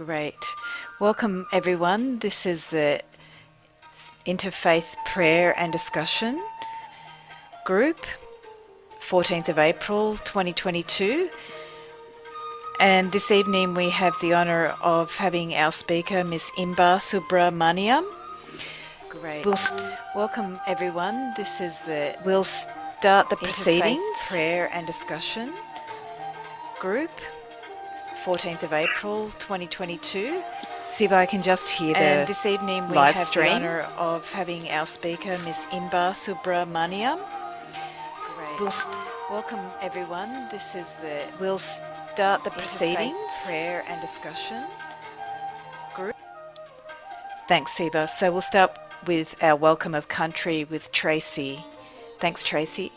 Great. Welcome everyone. This is the Interfaith Prayer and Discussion group, 14th of April 2022. And this evening we have the honour of having our speaker, Miss Imba Subramaniam. Great. Welcome everyone. We'll start the proceedings. Interfaith Prayer and Discussion group, 14th of April 2022. See if I can just hear And this evening we live have stream. the honour of having our speaker, Miss Imba Subramaniam. Great. Welcome everyone. We'll start the proceedings. Prayer and Discussion group. Thanks, Siva. So we'll start with our welcome of country with Tracy. Thanks, Tracy.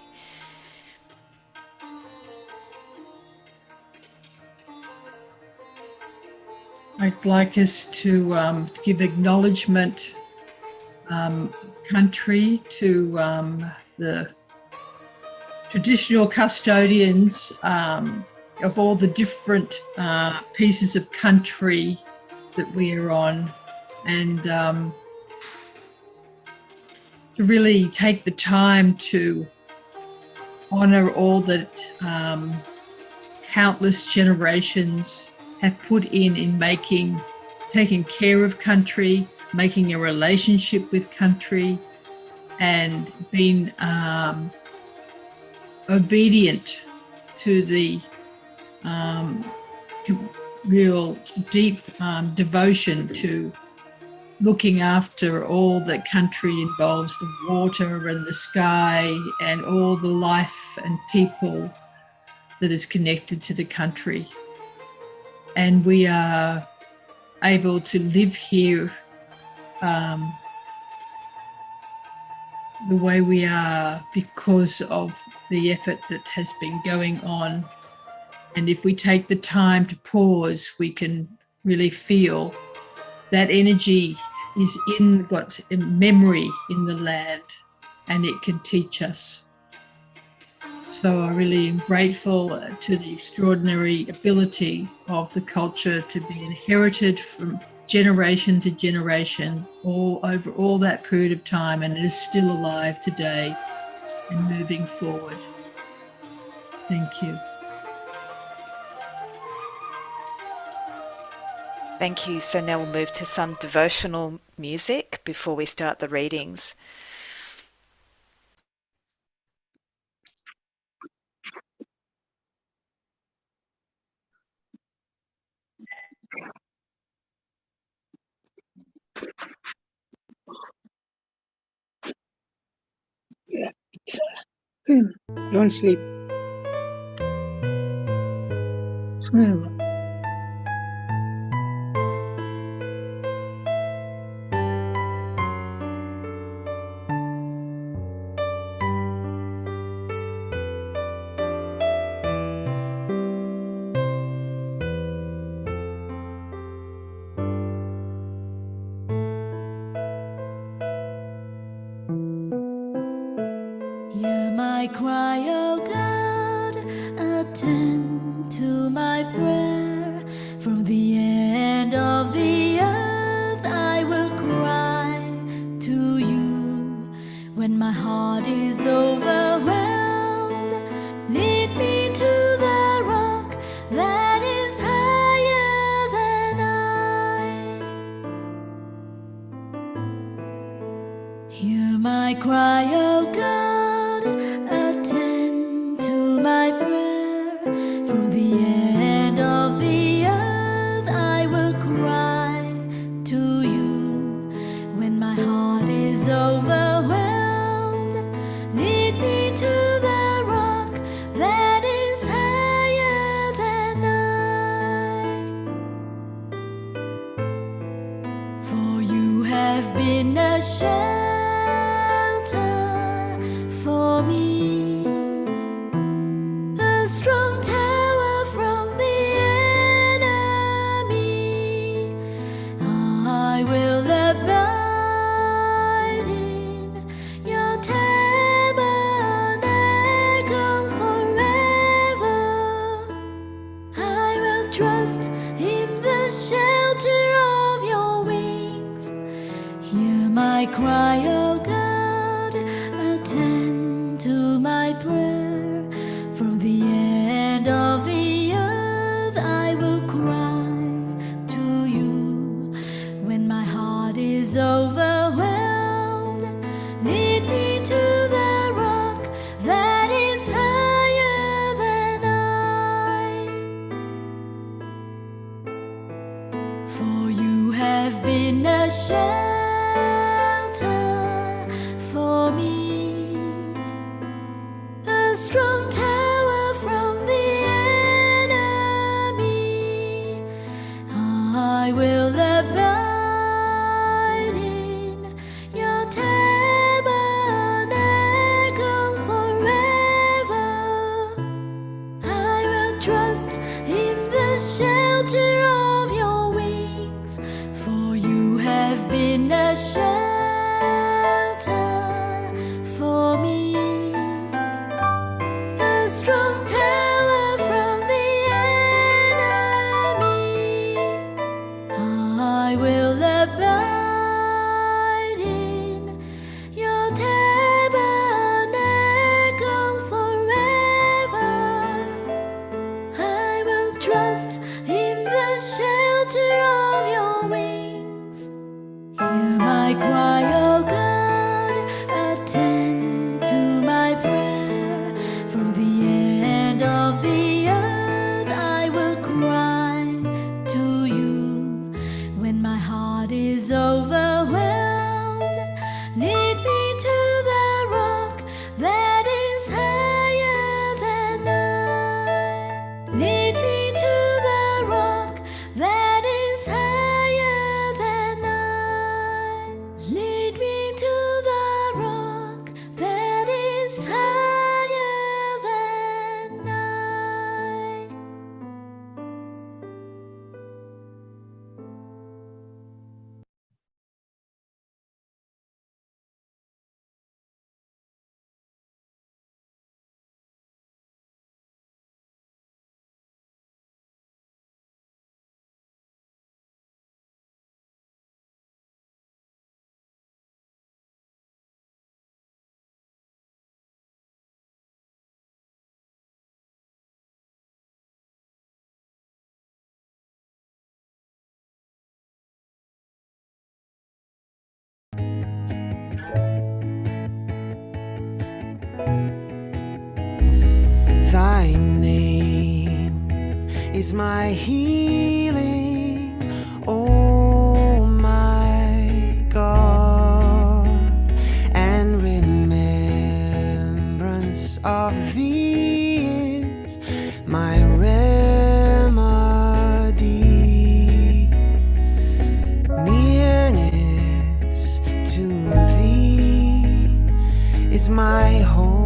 I'd like us to give acknowledgement, country, to the traditional custodians of all the different pieces of country that we are on, and to really take the time to honour all that countless generations have put in taking care of country, making a relationship with country, and being obedient to the real deep devotion to looking after all that country involves, the water and the sky and all the life and people that is connected to the country. And we are able to live here the way we are because of the effort that has been going on. And if we take the time to pause, we can really feel that energy is got a memory in the land, and it can teach us. So I really am grateful to the extraordinary ability of the culture to be inherited from generation to generation over all that period of time, and it is still alive today and moving forward. Thank you. Thank you. So now we'll move to some devotional music before we start the readings. Don't sleep. Hear my cry, O God, attend to my prayer. From the end of the earth I will cry to you. When my heart is overwhelmed, lead me to the rock that is higher than I. Hear my cry, O God, attend to my prayer. From the end of the earth I will cry to you. When my heart is overwhelmed, lead me to the rock that is higher than I. For you have been a shelter O God, attend to my prayer. From the end of the earth I will cry to you. When my heart is overwhelmed, lead me to the rock that is higher than I. For you have been a shelter for me, a strong tower from the enemy. I will abide in your tabernacle forever. I will trust in the shelter of your wings, for you have been a shelter for me, a strong tower from the enemy. I will abide in your tabernacle forever. I will trust in the shelter of your wings. Hear my cry, O God, attend to my prayer. From the end of the earth I will cry to you. When my heart is overwhelmed, lead me to the rock that is higher than I. Lead me to the rock that is higher than I. Lead me to the rock that is higher than I. Thy name is my healing, oh my God, and remembrance of thee is my remedy. Nearness to thee is my hope,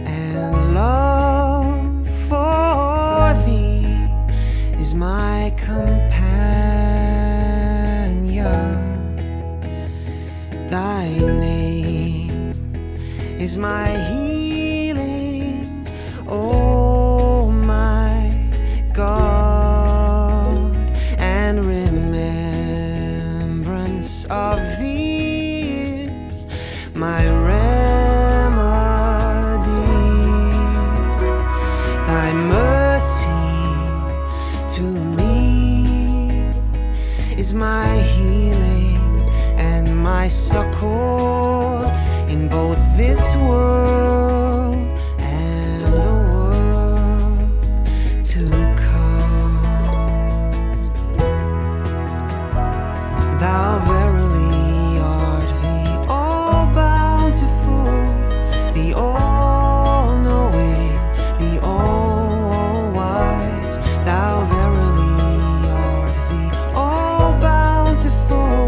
and love for thee is my companion. Thy name is my healing, oh my God, and remembrance of thee is my remedy. Thy mercy to me is my healing and my succor in both this world and the world to come. Thou verily art the all-bountiful, the all-knowing, the all-wise. Thou verily art the all-bountiful,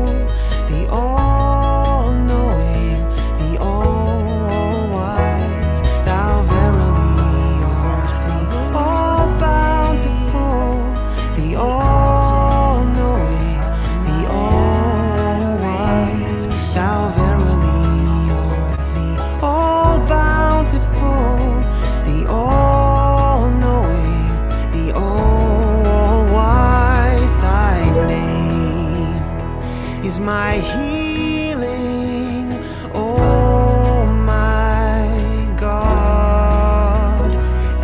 the all-knowing, the all-wise. Thou verily art the all-bountiful, the all-knowing, the all-wise. is my healing, oh my God,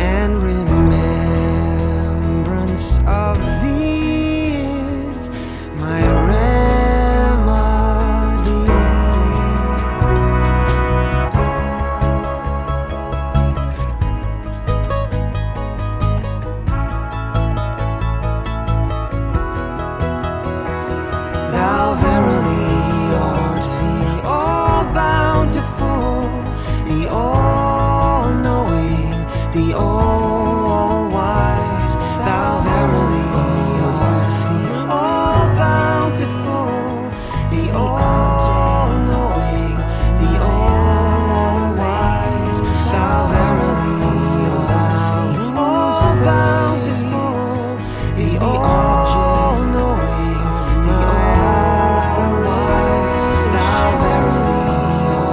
and remembrance of thee is my remedy. Thou verily art the all-bountiful, the all-knowing, the all-wise. Thou verily art the all-bountiful, the all-knowing, the all-wise. Thou verily art the all-bountiful, the all-knowing, the all-wise. Thou verily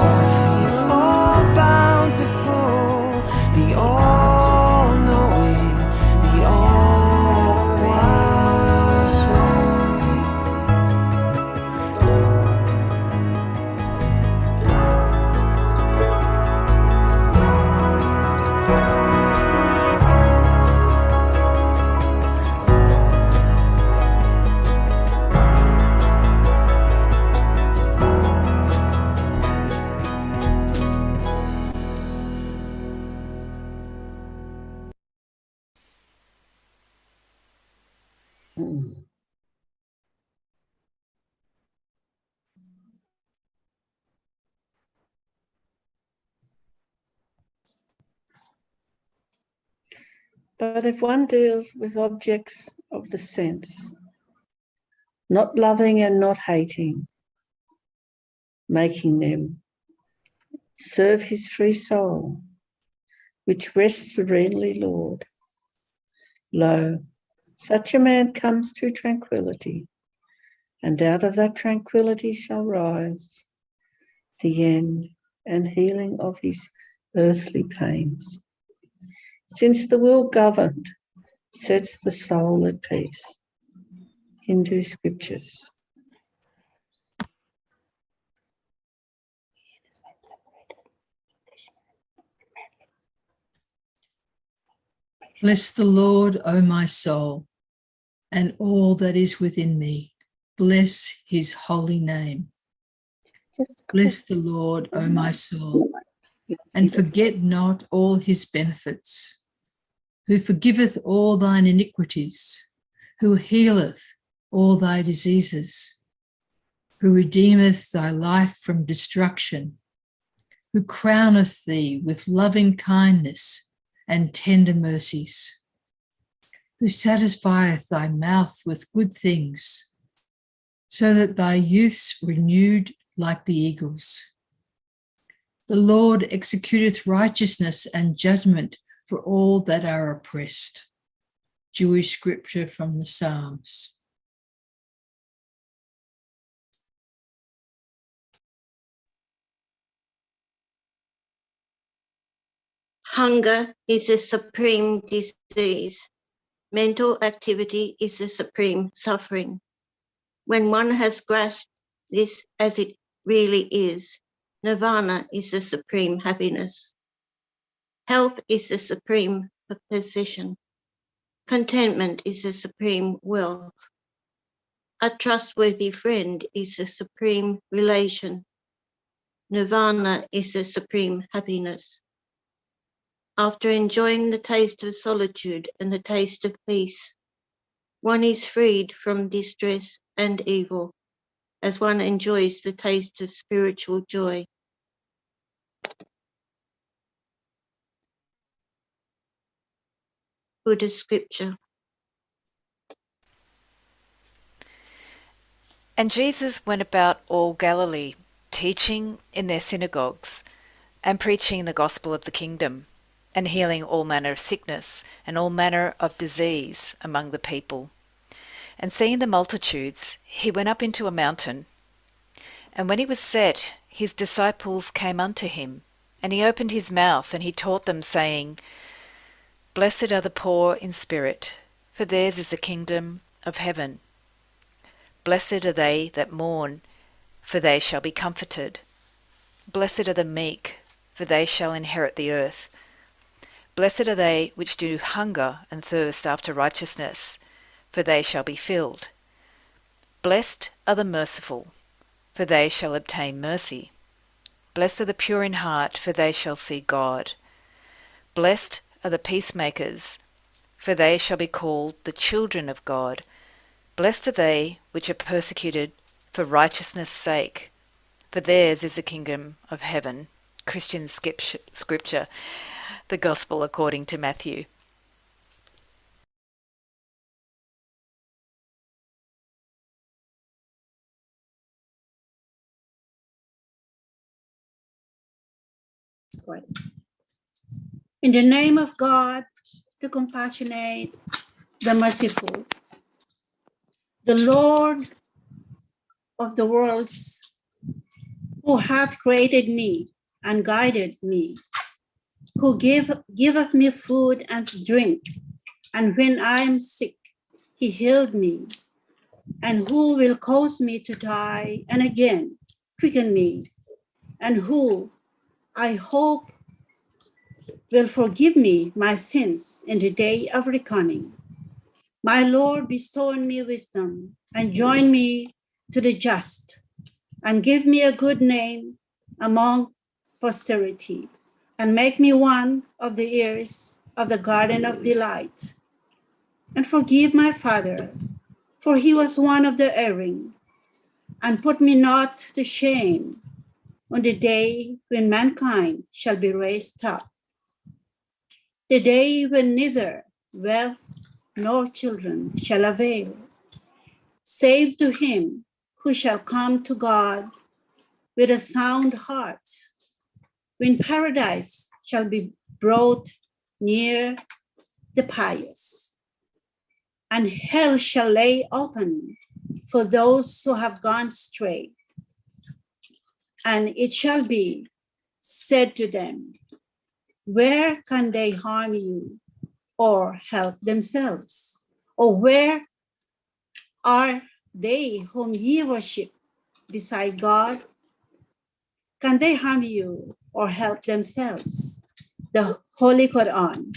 art the all-bountiful, the all-knowing, the all-wise. But if one deals with objects of the sense, not loving and not hating, making them serve his free soul, which rests serenely, Lord, lo, such a man comes to tranquility, and out of that tranquility shall rise the end and healing of his earthly pains. Since the will governed sets the soul at peace. Hindu scriptures. Bless the Lord, O my soul, and all that is within me. Bless his holy name. Bless the Lord, O my soul, and forget not all his benefits, who forgiveth all thine iniquities, who healeth all thy diseases, who redeemeth thy life from destruction, who crowneth thee with loving kindness and tender mercies, who satisfieth thy mouth with good things, so that thy youth's renewed like the eagles. The Lord executeth righteousness and judgment for all that are oppressed. Jewish scripture from the Psalms. Hunger is a supreme disease. Mental activity is a supreme suffering. When one has grasped this as it really is, nirvana is the supreme happiness. Health is the supreme possession. Contentment is the supreme wealth. A trustworthy friend is the supreme relation. Nirvana is the supreme happiness. After enjoying the taste of solitude and the taste of peace, one is freed from distress and evil as one enjoys the taste of spiritual joy. Buddhist scripture. And Jesus went about all Galilee, teaching in their synagogues, and preaching the gospel of the kingdom, and healing all manner of sickness and all manner of disease among the people. And seeing the multitudes, he went up into a mountain. And when he was set, his disciples came unto him, and he opened his mouth, and he taught them, saying, Blessed are the poor in spirit, for theirs is the kingdom of heaven. Blessed are they that mourn, for they shall be comforted. Blessed are the meek, for they shall inherit the earth. Blessed are they which do hunger and thirst after righteousness, for they shall be filled. Blessed are the merciful, for they shall obtain mercy. Blessed are the pure in heart, for they shall see God. Blessed are the peacemakers, for they shall be called the children of God. Blessed are they which are persecuted for righteousness' sake, for theirs is the kingdom of heaven. Christian scripture, the Gospel according to Matthew. In the name of God, the compassionate, the merciful, the Lord of the worlds, who hath created me and guided me, who giveth me food and drink, and when I am sick, he healed me, and who will cause me to die and again quicken me, and who, I hope, will forgive me my sins in the day of reckoning. My Lord, bestow on me wisdom and join me to the just, and give me a good name among posterity, and make me one of the heirs of the garden of delight. And forgive my father, for he was one of the erring, and put me not to shame on the day when mankind shall be raised up, the day when neither wealth nor children shall avail, save to him who shall come to God with a sound heart, when paradise shall be brought near the pious, and hell shall lay open for those who have gone astray. And it shall be said to them, where can they harm you or help themselves? Or where are they whom ye worship beside God? Can they harm you or help themselves? The Holy Quran,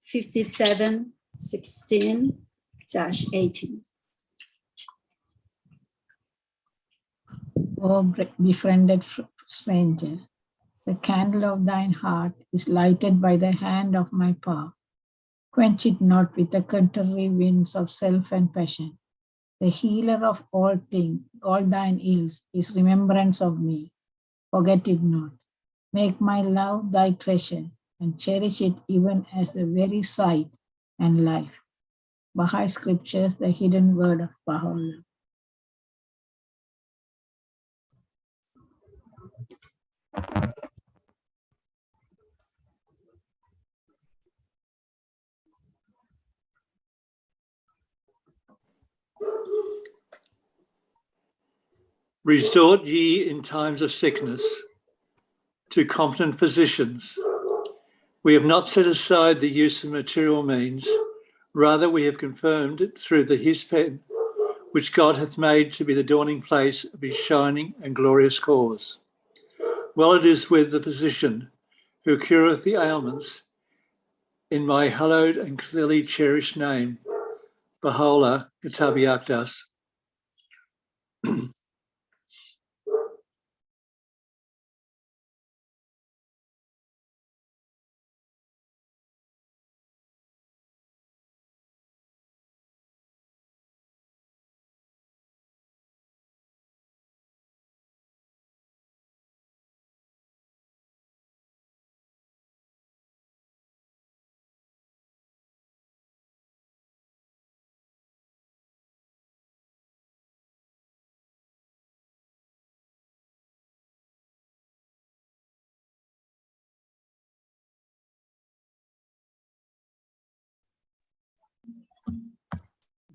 57:16-18. O befriended stranger, the candle of thine heart is lighted by the hand of my power. Quench it not with the contrary winds of self and passion. The healer of all things, all thine ills, is remembrance of me. Forget it not. Make my love thy treasure, and cherish it even as the very sight and life. Baha'i Scriptures, the hidden word of Baha'u'llah. Resort ye in times of sickness to competent physicians. We have not set aside the use of material means, rather we have confirmed it through his pen, which God hath made to be the dawning place of his shining and glorious cause. Well it is with the physician who cureth the ailments in my hallowed and clearly cherished name, Baha'u'llah Kitabi Aqdas.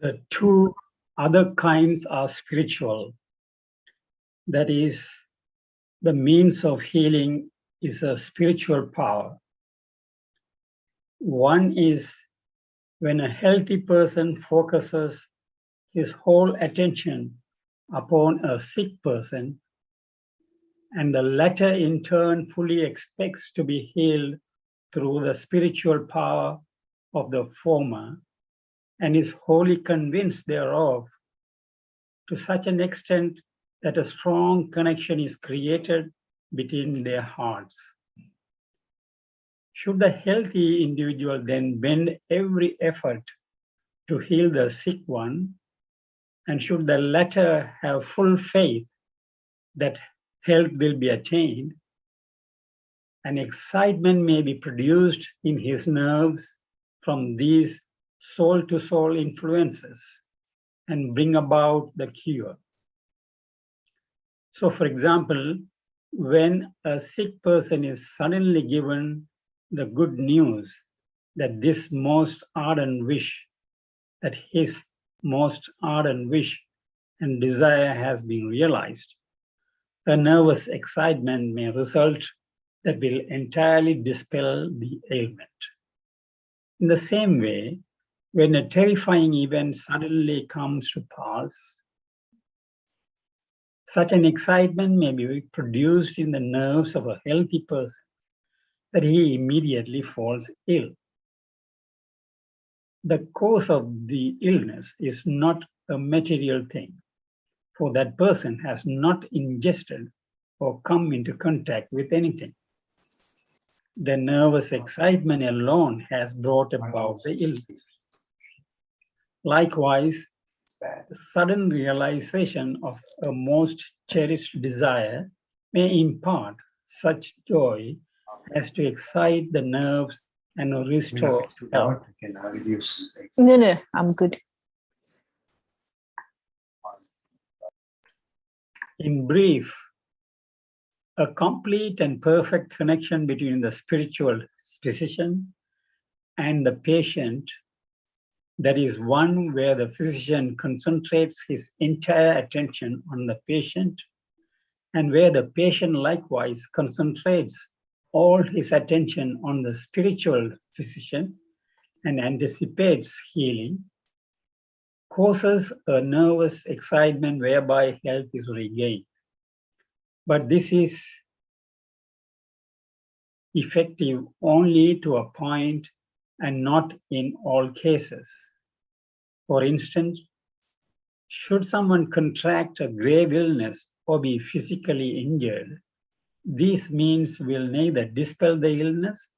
The two other kinds are spiritual. That is, the means of healing is a spiritual power. One is when a healthy person focuses his whole attention upon a sick person, and the latter in turn fully expects to be healed through the spiritual power of the former, and is wholly convinced thereof to such an extent that a strong connection is created between their hearts. Should the healthy individual then bend every effort to heal the sick one, and should the latter have full faith that health will be attained, an excitement may be produced in his nerves from these soul-to-soul influences and bring about the cure. So, for example, when a sick person is suddenly given the good news that his most ardent wish and desire has been realized, a nervous excitement may result that will entirely dispel the ailment. In the same way, when a terrifying event suddenly comes to pass, such an excitement may be produced in the nerves of a healthy person that he immediately falls ill. The cause of the illness is not a material thing, for that person has not ingested or come into contact with anything. The nervous excitement alone has brought about the illness. Likewise, the sudden realization of a most cherished desire may impart such joy as to excite the nerves and restore health. No, I'm good. In brief, a complete and perfect connection between the spiritual physician and the patient, that is one where the physician concentrates his entire attention on the patient, and where the patient likewise concentrates all his attention on the spiritual physician and anticipates healing, causes a nervous excitement whereby health is regained. But this is effective only to a point and not in all cases. For instance, should someone contract a grave illness or be physically injured, these means will neither dispel the illness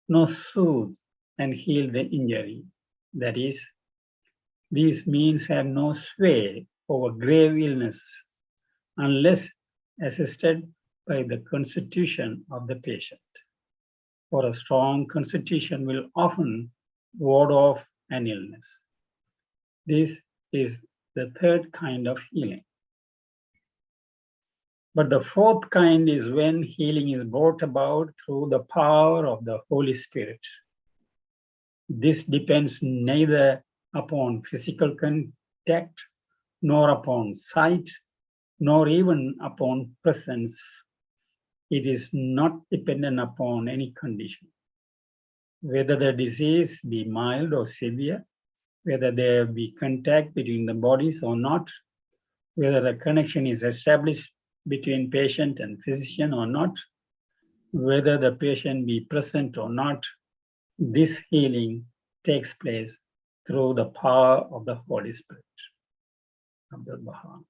nor soothe and heal the injury. That is, these means have no sway over grave illnesses unless assisted by the constitution of the patient. For a strong constitution will often ward off an illness. This is the third kind of healing. But the fourth kind is when healing is brought about through the power of the Holy Spirit. This depends neither upon physical contact, nor upon sight, nor even upon presence. It is not dependent upon any condition. Whether the disease be mild or severe, whether there be contact between the bodies or not, whether a connection is established between patient and physician or not, whether the patient be present or not, this healing takes place through the power of the Holy Spirit. Abdul Baha.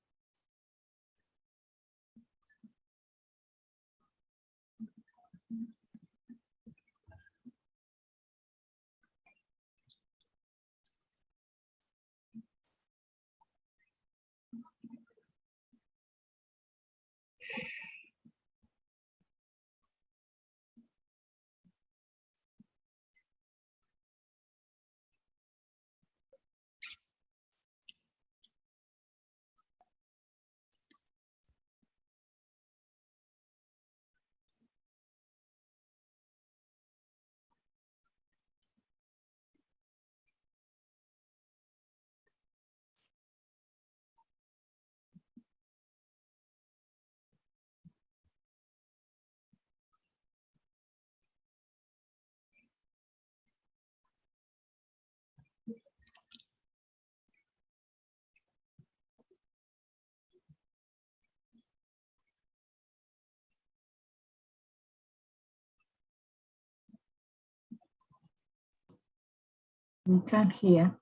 We can't hear.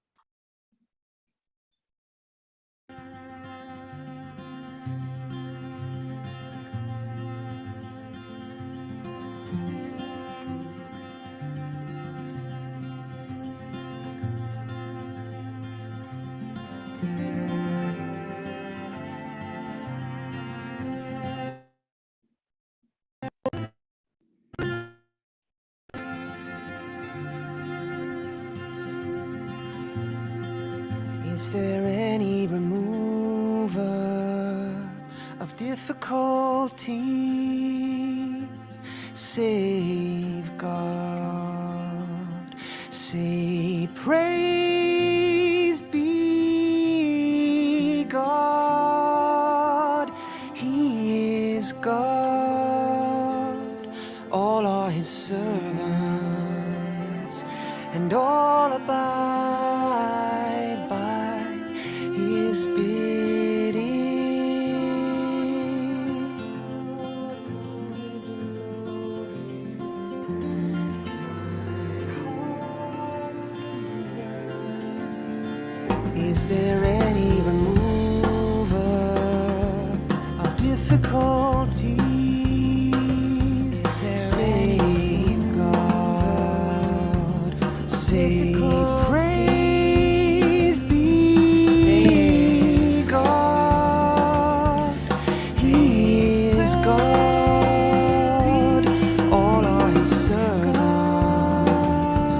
Is there any remover of difficulties? Safeguard, say praised be God. He is God, all are his servants, and all abide by his bidding. Is there any remover of difficulties? Safeguard, say praise be God. He is God, all are his servants,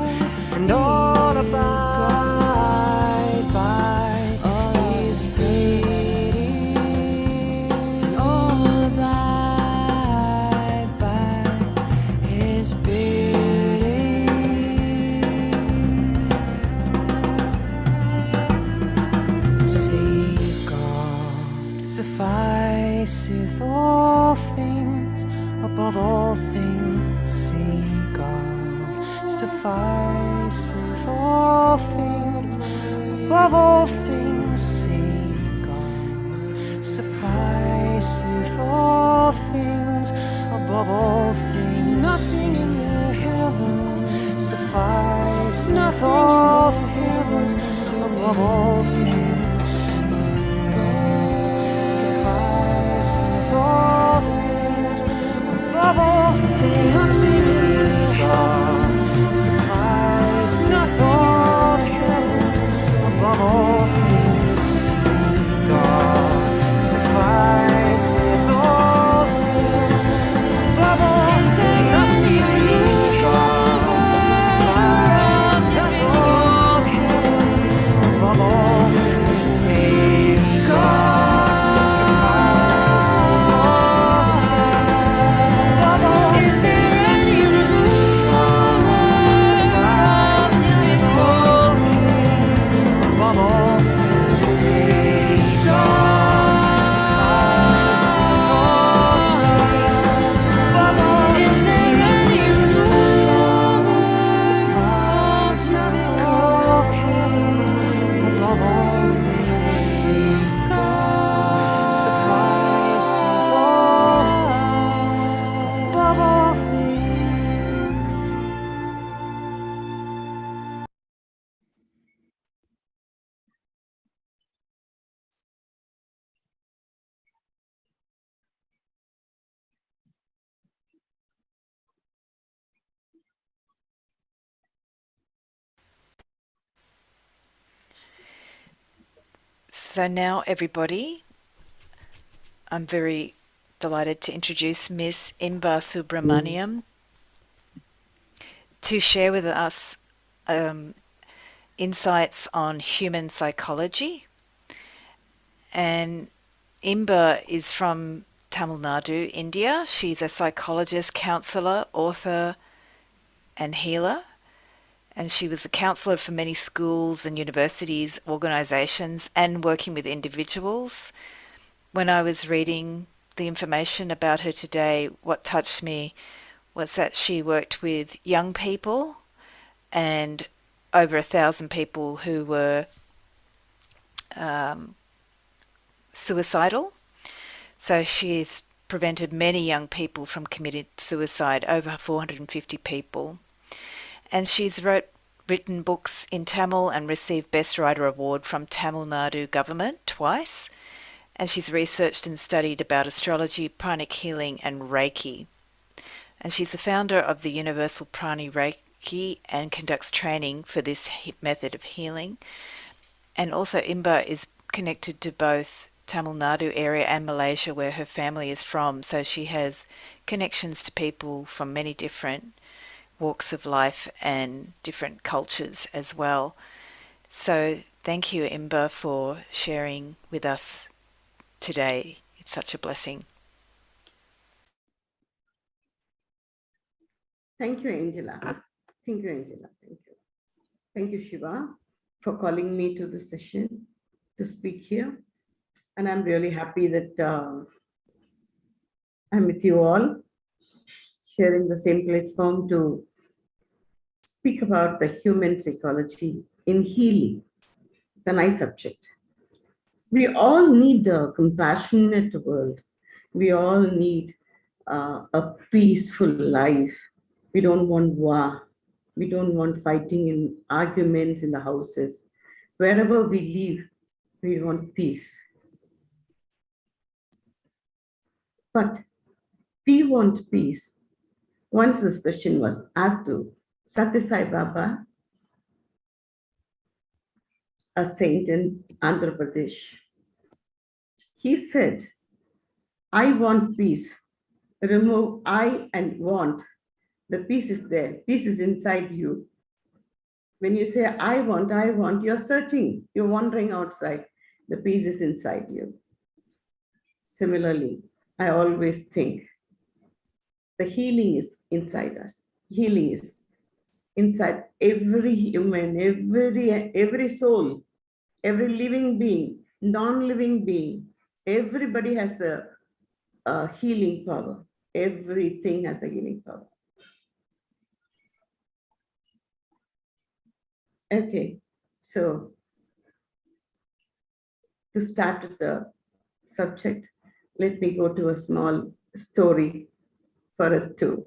and all abide by his bidding. And all abide by his bidding. Say God sufficeth all things, above all things. Say God sufficeth all things, above all things. Say God sufficeth all things, above all things. Nothing in the heavens sufficeth all things, above all things. Say God sufficeth all things, above all things. Nothing in the heavens sufficeth all things, above all things. Say God sufficeth all things, above all things. Nothing in the heavens sufficeth all things, above all things. Say God sufficeth all things, above all things. Is there any remover of difficulties? Above all things. Say God sufficeth all things, above all things. Is there any remover of difficulties? Above all things. Say God sufficeth all things, above all things. So now, everybody, I'm very delighted to introduce Miss Imba Subramaniam to share with us insights on human psychology. And Imba is from Tamil Nadu, India. She's a psychologist, counselor, author, and healer. And she was a counselor for many schools and universities, organizations, and working with individuals. When I was reading the information about her today, what touched me was that she worked with young people and over 1,000 people who were suicidal. So she's prevented many young people from committing suicide, over 450 people. And she's written books in Tamil and received Best Writer Award from Tamil Nadu government twice. And she's researched and studied about astrology, pranic healing, and Reiki. And she's the founder of the Universal Prani Reiki and conducts training for this method of healing. And also Imba is connected to both Tamil Nadu area and Malaysia, where her family is from. So she has connections to people from many different walks of life and different cultures as well. So thank you, Imba, for sharing with us today. It's such a blessing. Thank you, Angela. Thank you, Angela. Thank you. Thank you, Shiva, for calling me to the session to speak here. And I'm really happy that I'm with you all, sharing the same platform to speak about the human psychology in healing. It's a nice subject. We all need a compassionate world. We all need a peaceful life. We don't want war. We don't want fighting and arguments in the houses. Wherever we live, we want peace. But we want peace. Once this question was asked to Satya Sai Baba, a saint in Andhra Pradesh. He said, I want peace. Remove I and want. The peace is there. Peace is inside you. When you say, I want, you're searching. You're wandering outside. The peace is inside you. Similarly, I always think the healing is inside us. Healing is inside every human, every soul, every living being, non-living being. Everybody has the healing power. Everything has a healing power. Okay, so to start with the subject, let me go to a small story for us to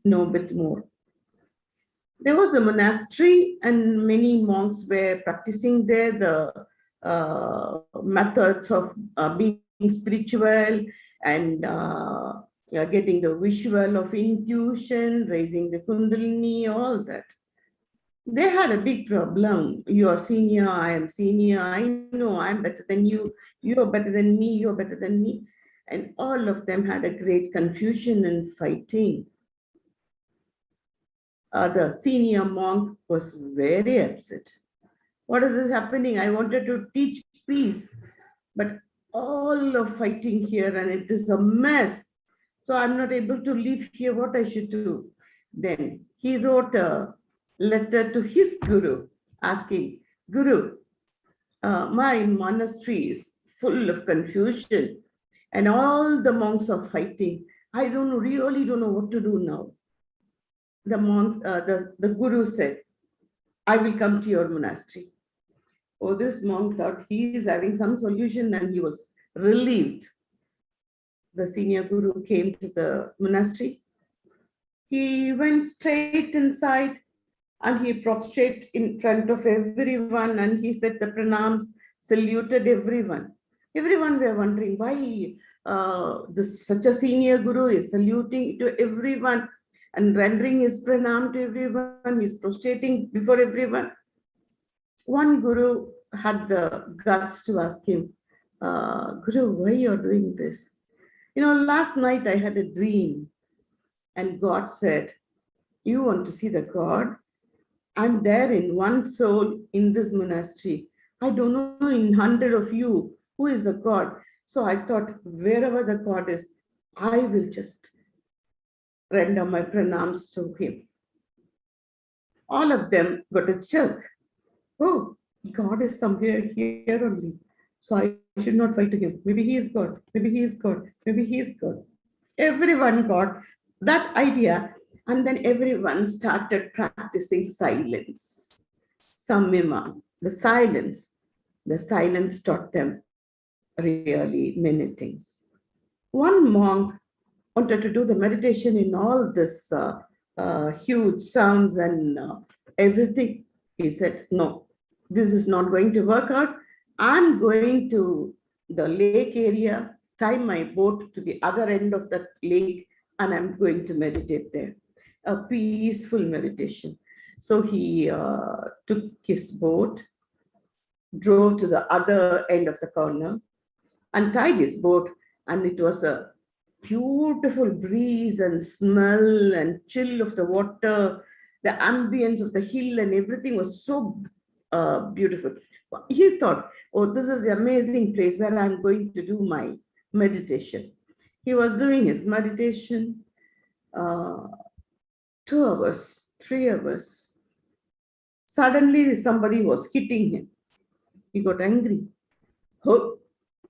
know a bit more. There was a monastery and many monks were practicing there the methods of being spiritual and getting the visual of intuition, raising the kundalini, all that. They had a big problem. You are senior, I am senior, I know I'm better than you, you are better than me, you're better than me. And all of them had a great confusion and fighting. The senior monk was very upset. What is this happening? I wanted to teach peace, but all of fighting here and it is a mess. So I'm not able to live here, what I should do. Then he wrote a letter to his guru asking, Guru, my monastery is full of confusion and all the monks are fighting. I really don't know what to do now. The monks, the guru said, I will come to your monastery. Oh, this monk thought he is having some solution and he was relieved. The senior guru came to the monastery. He went straight inside and he prostrated in front of everyone and he said the pranams, saluted everyone. Everyone were wondering why such a senior guru is saluting to everyone and rendering his pranam to everyone. He's prostrating before everyone. One guru had the guts to ask him, Guru, why you're doing this? You know, last night I had a dream and God said, you want to see the God? I'm there in one soul in this monastery. I don't know in 100 of you who is the God. So I thought wherever the God is, I will just render my pranams to him. All of them got a jerk. Oh, God is somewhere here only. So I should not fight him. Maybe he is God. Maybe he is God. Maybe he is God. Everyone got that idea. And then everyone started practicing silence. Samyama, the silence taught them really many things. One monk wanted to do the meditation in all this huge sounds and everything. He said, no, this is not going to work out. I'm going to the lake area, tie my boat to the other end of the lake, and I'm going to meditate there. A peaceful meditation. So he took his boat, drove to the other end of the corner, and tied his boat, and it was a beautiful breeze and smell and chill of the water, the ambience of the hill and everything was so beautiful. He thought, oh, this is the amazing place where I'm going to do my meditation. He was doing his meditation, 2 hours, 3 hours. Suddenly somebody was hitting him. He got angry. Oh,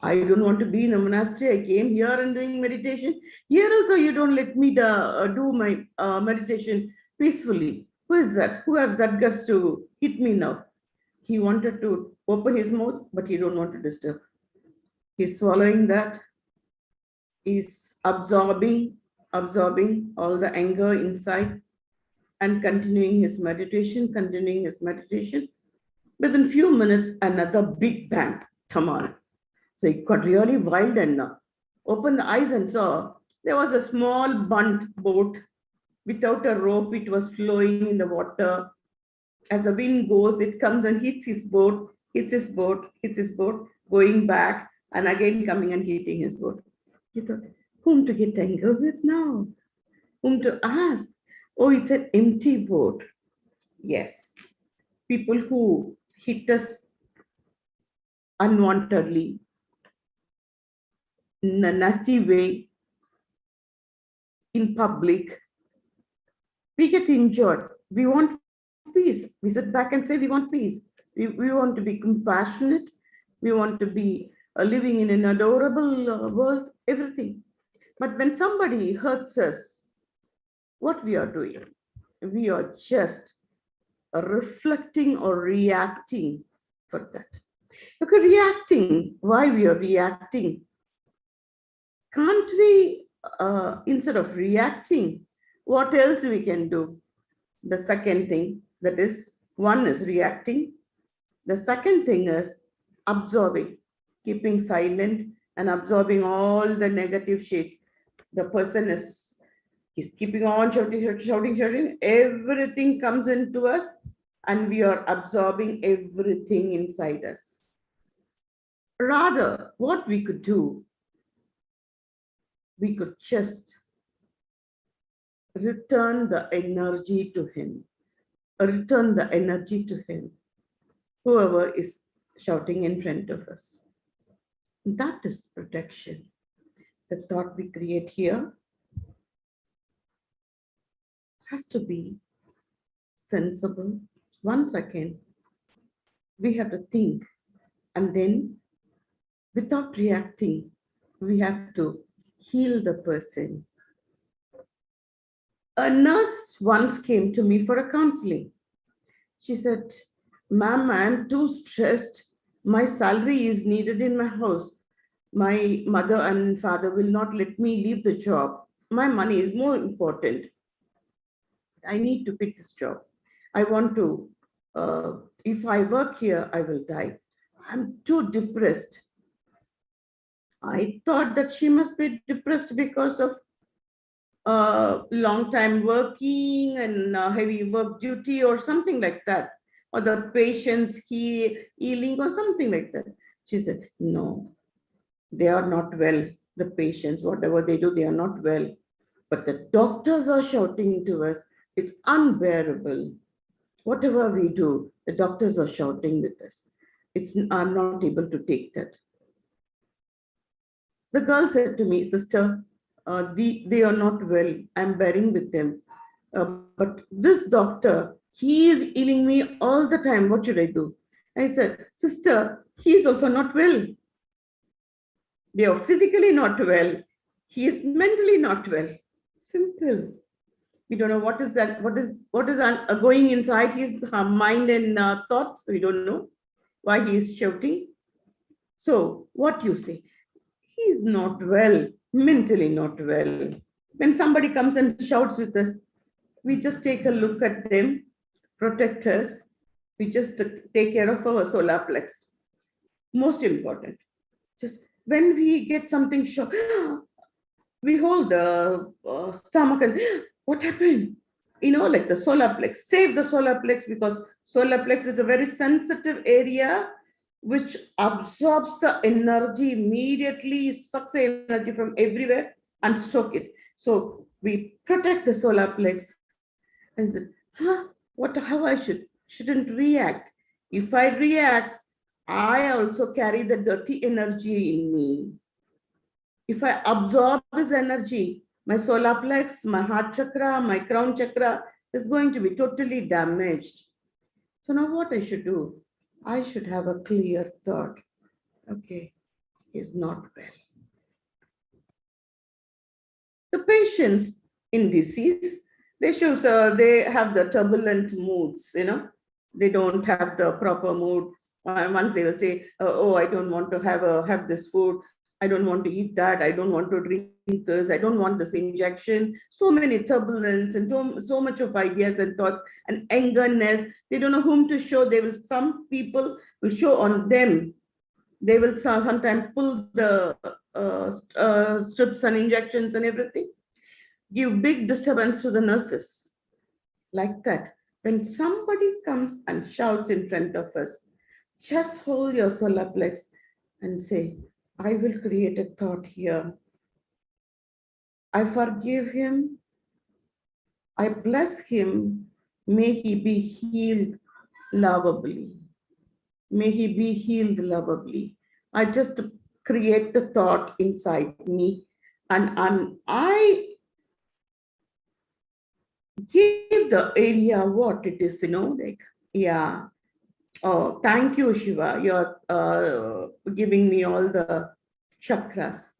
I don't want to be in a monastery. I came here and doing meditation. Here also you don't let me do my meditation peacefully. Who is that? Who have that guts to hit me now? He wanted to open his mouth, but he don't want to disturb. He's swallowing that. He's absorbing all the anger inside and continuing his meditation. Within few minutes, another big bang, tamal. So he got really wild and opened the eyes and saw there was a small bunt boat without a rope. It was flowing in the water. As the wind goes, it comes and hits his boat, going back and again coming and hitting his boat. He thought, whom to get tangled with now? Whom to ask? Oh, it's an empty boat. Yes. People who hit us unwantedly, in a nasty way, in public, we get injured. We want peace. We sit back and say we want peace. We want to be compassionate. We want to be living in an adorable world, everything. But when somebody hurts us, what we are doing? We are just reflecting or reacting for that. Okay, reacting. Why we are reacting? Can't we, instead of reacting, what else we can do? The second thing, that is, one is reacting. The second thing is absorbing, keeping silent and absorbing all the negative shades. The person he's keeping on shouting. Everything comes into us and we are absorbing everything inside us. Rather, what we could do, we could just return the energy to him. Return the energy to him, whoever is shouting in front of us. That is protection. The thought we create here has to be sensible. 1 second, we have to think, and then without reacting, we have to heal the person. A nurse once came to me for a counseling. She said, ma'am, I'm too stressed. My salary is needed in my house. My mother and father will not let me leave the job. My money is more important. I need to pick this job. I want to, if I work here, I will die. I'm too depressed. I thought that she must be depressed because of long time working and heavy work duty or something like that, or the patient's healing or something like that. She said, no, they are not well. The patients, whatever they do, they are not well. But the doctors are shouting to us. It's unbearable. Whatever we do, the doctors are shouting with us. I'm not able to take that. The girl said to me, sister, they are not well. I'm bearing with them. But this doctor, he is healing me all the time. What should I do? I said, sister, he is also not well. They are physically not well. He is mentally not well. Simple. We don't know what is that. What is going inside his mind and thoughts. We don't know why he is shouting. So what you say? He is not well, mentally not well. When somebody comes and shouts with us, we just take a look at them protect us. We just take care of our solar plex. Most important. Just when we get something shock, we hold the stomach and what happened? Like the solar plex. Save the solar plex, because solar plex is a very sensitive area which absorbs the energy immediately, sucks the energy from everywhere and stock it. So we protect the solar plex. And said, how I shouldn't react. If I react, I also carry the dirty energy in me. If I absorb this energy, my solar plex, my heart chakra, my crown chakra is going to be totally damaged. So now what I should do? I should have a clear thought. Okay, he's not well. The patients in disease, they have the turbulent moods, they don't have the proper mood. Once they will say, oh, I don't want to have this food. I don't want to eat that. I don't want to drink this. I don't want this injection. So many turbulence and so much of ideas and thoughts and angerness. They don't know whom to show. Some people will show on them. They will sometimes pull the strips and injections and everything. Give big disturbance to the nurses. Like that. When somebody comes and shouts in front of us, just hold your solar plex and say, I will create a thought here. I forgive him. I bless him. May he be healed lovably. May he be healed lovably. I just create the thought inside me, and I give the area what it is, yeah. Oh, thank you, Shiva. You're giving me all the chakras.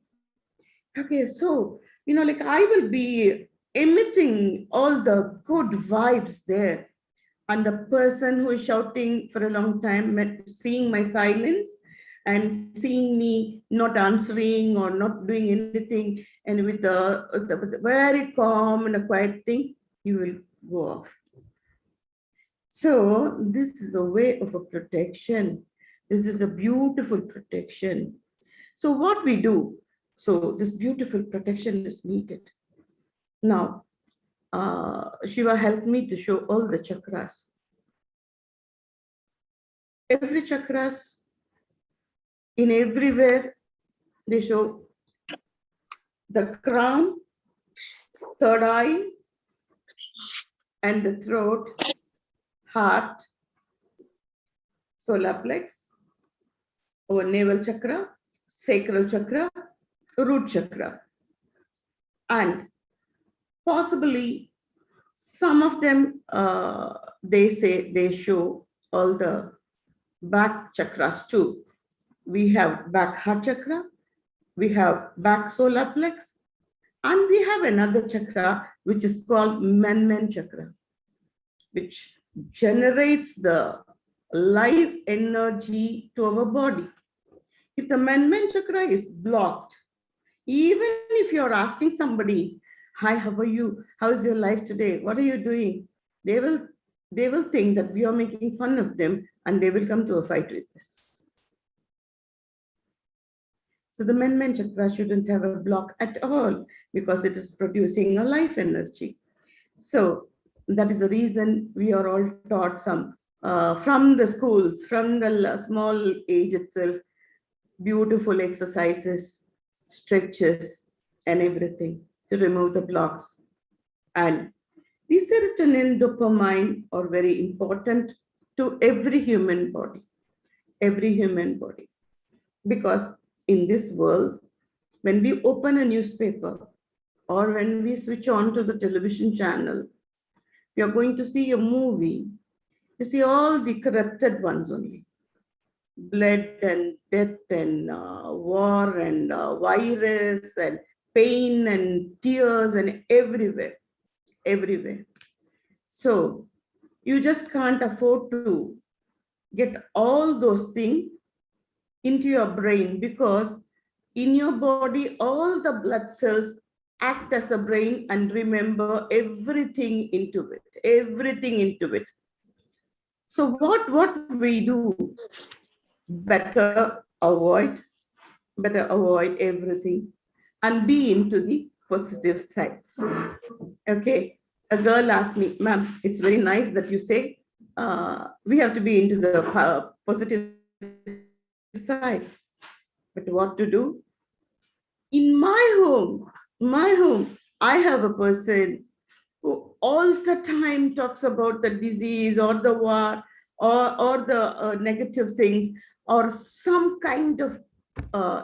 Okay, so, I will be emitting all the good vibes there. And the person who is shouting for a long time, seeing my silence and seeing me not answering or not doing anything, and with the very calm and a quiet thing, you will go off. So this is a way of a protection. This is a beautiful protection. So what we do, so this beautiful protection is needed. Now, Shiva helped me to show all the chakras. Every chakras, in everywhere, they show the crown, third eye, and the throat, heart, solar plex, our navel chakra, sacral chakra, root chakra. And possibly some of them, they say they show all the back chakras too. We have back heart chakra, we have back solar plex, and we have another chakra which is called Manman Chakra, which generates the life energy to our body. If the Manman Chakra is blocked, even if you're asking somebody, hi, how are you? How is your life today? What are you doing? They will think that we are making fun of them, and they will come to a fight with us. So the Manman Chakra shouldn't have a block at all, because it is producing a life energy. So that is the reason we are all taught some from the schools, from the small age itself, beautiful exercises, stretches, and everything to remove the blocks. And the serotonin, dopamine are very important to every human body, because in this world, when we open a newspaper or when we switch on to the television channel, we are going to see a movie. You see all the corrupted ones only. Blood and death and war and virus and pain and tears and everywhere. So you just can't afford to get all those things into your brain, because in your body, all the blood cells act as a brain and remember everything into it. So what we do, better avoid everything and be into the positive sides. Okay, a girl asked me, ma'am, it's very nice that you say we have to be into the positive side, but what to do? In my home, I have a person who all the time talks about the disease or the war or the negative things or some kind of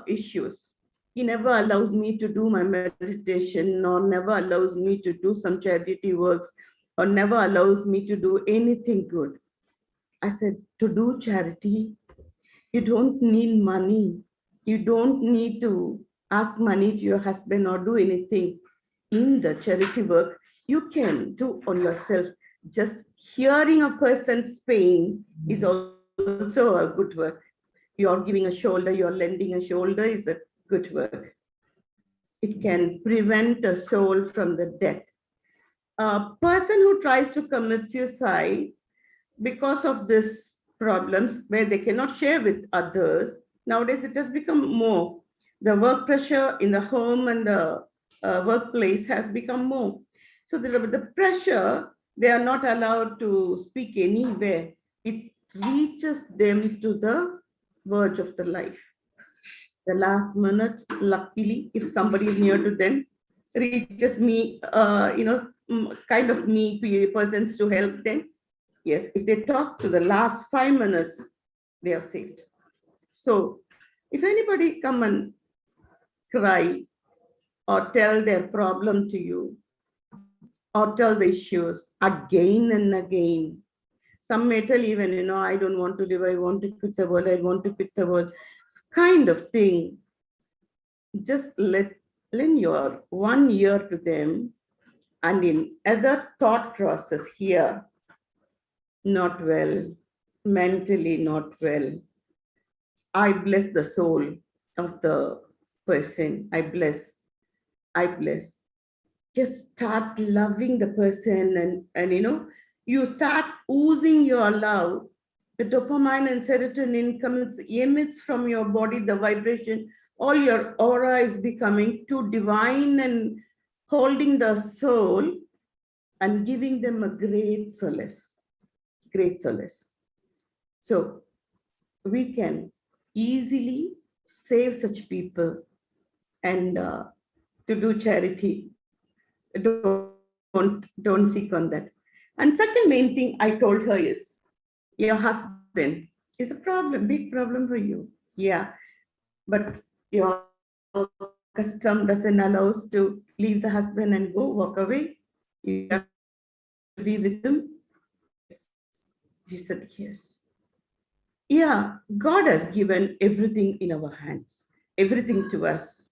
issues. He never allows me to do my meditation or never allows me to do some charity works or never allows me to do anything good. I said, to do charity, you don't need money. You don't need to ask money to your husband or do anything. In the charity work, you can do on yourself. Just hearing a person's pain is also a good work. You're giving a shoulder, you're lending a shoulder is a good work. It can prevent a soul from the death. A person who tries to commit suicide because of this problems where they cannot share with others, nowadays it has become more. The work pressure in the home and the workplace has become more. So the pressure, they are not allowed to speak anywhere. It reaches them to the verge of the life. The last minute, luckily, if somebody is near to them, reaches me, kind of me persons to help them. Yes, if they talk to the last 5 minutes, they are saved. So if anybody come and cry or tell their problem to you or tell the issues again and again, some may tell even, I don't want to live, I want to quit the world, I want to quit the world, kind of thing. Just lend your 1 year to them, and in other thought process here, not well, mentally not well, I bless the soul of the person. I bless. Just start loving the person and you start oozing your love. The dopamine and serotonin emits from your body, the vibration, all your aura is becoming too divine and holding the soul and giving them a great solace. So we can easily save such people and to do charity. Don't seek on that. And second main thing I told her is, your husband is a problem, big problem for you. Yeah, but your custom doesn't allow us to leave the husband and go walk away. You have to be with him. She said, yes. Yeah, God has given everything in our hands, everything to us.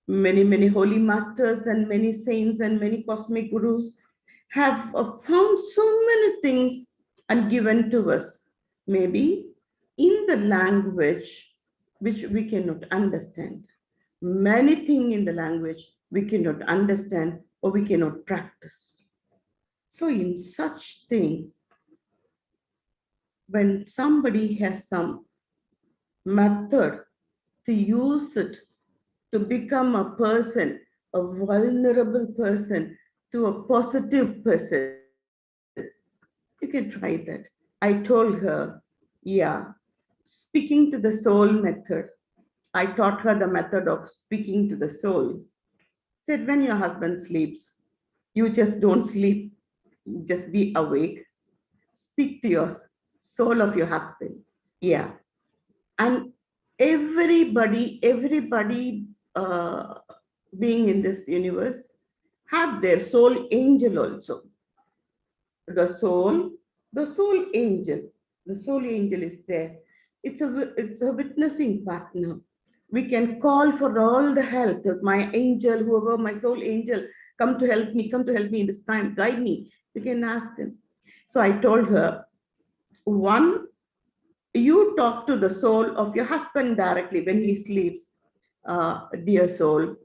Many holy masters and many saints and many cosmic gurus have found so many things and given to us, maybe in the language which we cannot understand. Many things in the language we cannot understand or we cannot practice. So in such thing, when somebody has some method to use it to become a person, a vulnerable person, to a positive person, you can try that. I told her, yeah, speaking to the soul method. I taught her the method of speaking to the soul. Said, when your husband sleeps, you just don't sleep, just be awake. Speak to your soul of your husband. Yeah. And everybody being in this universe have their soul angel also. The soul angel is there. It's a witnessing partner. We can call for all the help that my angel, whoever, my soul angel, come to help me in this time, guide me. You can ask them. So I told her, one, you talk to the soul of your husband directly when he sleeps. Dear soul,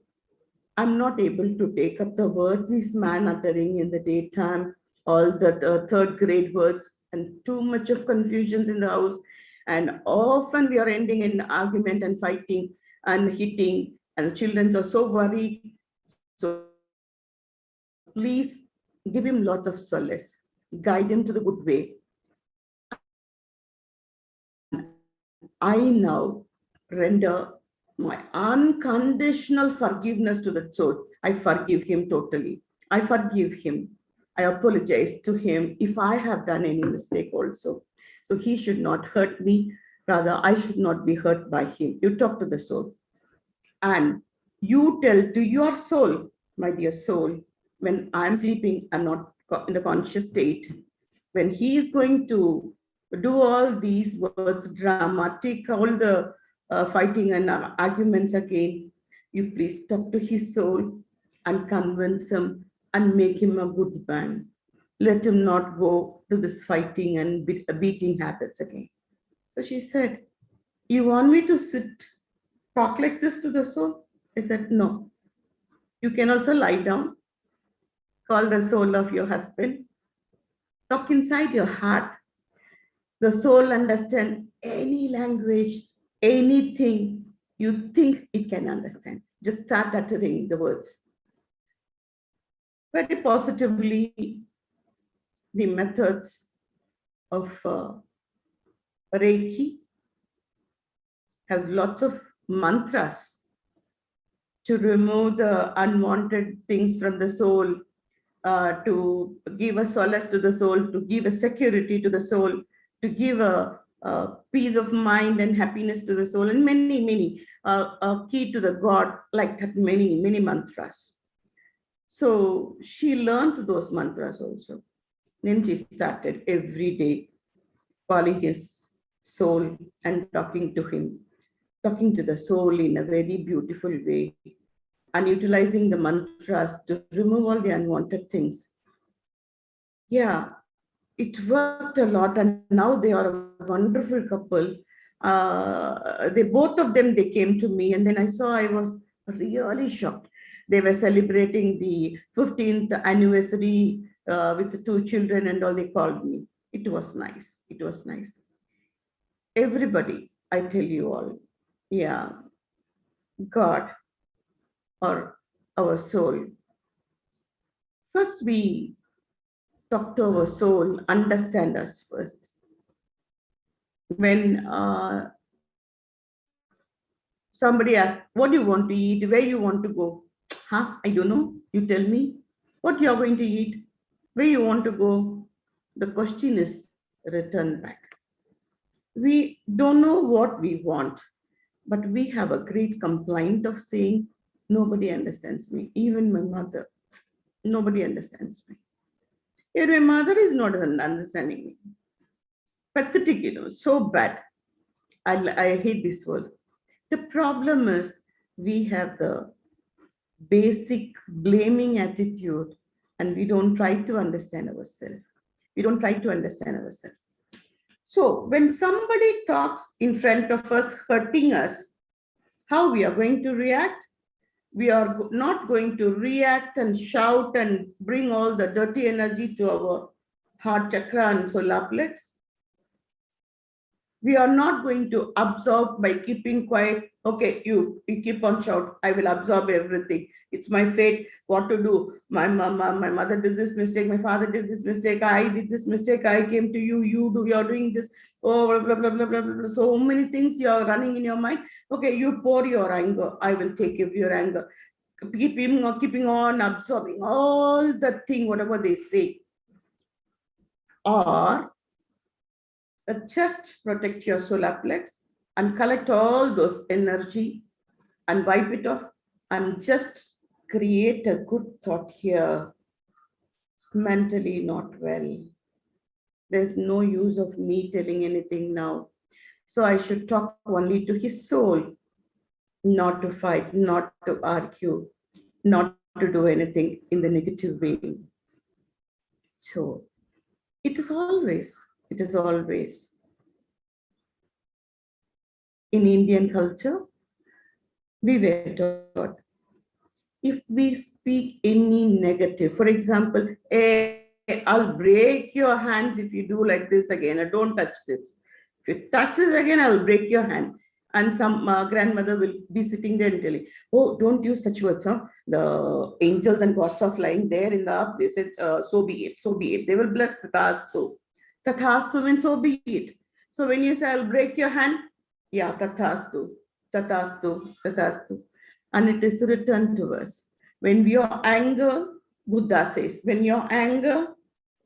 I'm not able to take up the words this man uttering in the daytime, all the third grade words. and too much of confusions in the house. And often we are ending in argument and fighting and hitting, and the children are so worried. So please give him lots of solace, guide him to the good way. I now render my unconditional forgiveness to the soul. I forgive him totally. I forgive him. I apologize to him if I have done any mistake also. So he should not hurt me. Rather, I should not be hurt by him. You talk to the soul. And you tell to your soul, my dear soul, when I'm sleeping, I'm not in the conscious state. When he is going to do all these words, dramatic, all the fighting and arguments again, you please talk to his soul and convince him and make him a good man. Let him not go to this fighting and beating habits again. So she said, you want me to talk like this to the soul? I said, no. You can also lie down, call the soul of your husband, talk inside your heart. The soul understands any language, anything you think it can understand. Just start uttering the words. Very positively, the methods of Reiki has lots of mantras to remove the unwanted things from the soul, to give a solace to the soul, to give a security to the soul, to give a peace of mind and happiness to the soul, and many, a key to the God, like that, many mantras. So she learned those mantras also. Then she started every day calling his soul and talking to him, talking to the soul in a very beautiful way, and utilizing the mantras to remove all the unwanted things. Yeah, it worked a lot, and now they are a wonderful couple. Both of them came to me, and then I was really shocked. They were celebrating the 15th anniversary with the 2 children, and all. They called me. It was nice. It was nice. Everybody, I tell you all, yeah, God or our soul. First, we talk to our soul, understand us first. When somebody asks, what do you want to eat? Where you want to go? I don't know. You tell me what you are going to eat, where you want to go. The question is returned back. We don't know what we want, but we have a great complaint of saying, nobody understands me, even my mother. Nobody understands me. Yet my mother is not understanding me. Pathetic, so bad. I hate this word. The problem is we have the basic blaming attitude, and we don't try to understand ourselves. We don't try to understand ourselves. So when somebody talks in front of us, hurting us, how we are going to react? We are not going to react and shout and bring all the dirty energy to our heart chakra and solar plex. We are not going to absorb by keeping quiet. Okay, you keep on shout. I will absorb everything. It's my fate. What to do? My mother did this mistake. My father did this mistake. I did this mistake. I came to you. You're doing this. Oh, blah, blah, blah, blah, blah. So many things you are running in your mind. Okay, you pour your anger. I will take care of your anger. Keeping on absorbing all the thing, whatever they say. Or just protect your solar plex and collect all those energy and wipe it off and just create a good thought here. It's mentally not well. There's no use of me telling anything now. So I should talk only to his soul, not to fight, not to argue, not to do anything in the negative way. So it is always in Indian culture, we were taught, if we speak any negative, for example, I'll break your hands if you do like this again. Don't touch this. If you touch this again, I'll break your hand. And some grandmother will be sitting there and telling, oh, don't use such words. Huh? The angels and gods are flying there in the up. They said, so be it, so be it. They will bless Tathastu. Tathastu means so be it. So when you say, I'll break your hand, yeah, Tathastu, Tathastu, Tathastu. And it is returned to us. When we are anger, Buddha says, when you're anger,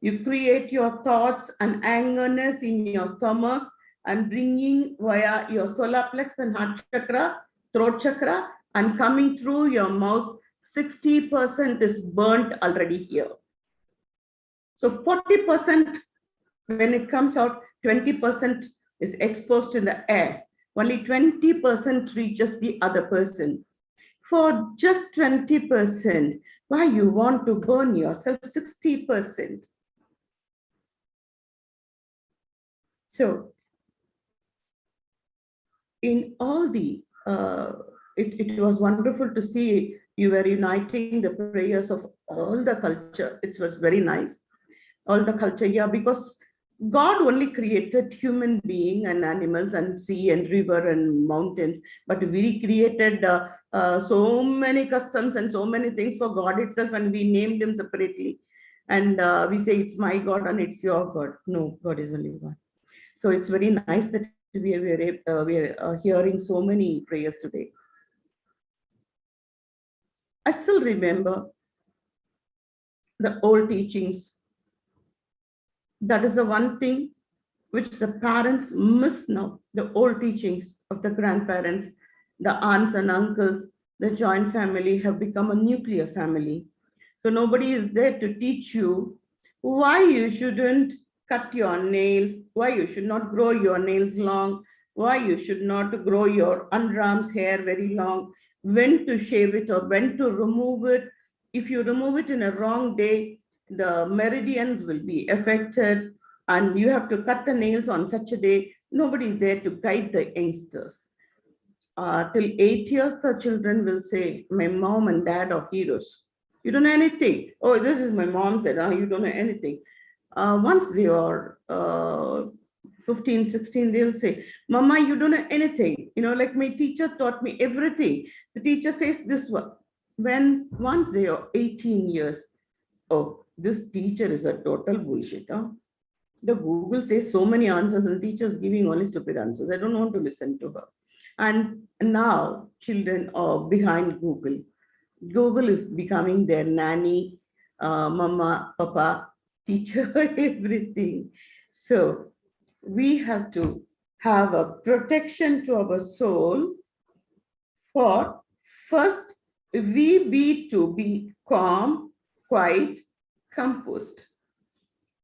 you create your thoughts and angerness in your stomach and bringing via your solar plex and heart chakra, throat chakra, and coming through your mouth, 60% is burnt already here. So 40%, when it comes out, 20% is exposed in the air. Only 20% reaches the other person. For just 20%, why you want to burn yourself 60%? So in all the, it was wonderful to see you were uniting the prayers of all the culture. It was very nice. All the culture here, because God only created human being and animals and sea and river and mountains, but we created so many customs and so many things for God itself, and we named him separately. And we say it's my God and it's your God. No, God is only one. So it's very nice that we are hearing so many prayers today. I still remember the old teachings. That is the one thing which the parents miss now, the old teachings of the grandparents, the aunts and uncles, the joint family have become a nuclear family. So nobody is there to teach you why you shouldn't cut your nails, why you should not grow your nails long, why you should not grow your underarms hair very long, when to shave it or when to remove it. If you remove it in a wrong day, the meridians will be affected and you have to cut the nails on such a day. Nobody is there to guide the youngsters. Till 8 years, the children will say, my mom and dad are heroes. You don't know anything. Oh, this is my mom said, you don't know anything. Once they are 15, 16, they'll say, Mama, you don't know anything. You know, like my teacher taught me everything. The teacher says this one. When once they are 18 years, oh, this teacher is a total bullshit. Huh? The Google says so many answers and teachers giving only stupid answers. I don't want to listen to her. And now children are behind Google. Google is becoming their nanny, mama, papa, teacher, everything. So we have to have a protection to our soul for first we be to be calm, quiet, composed.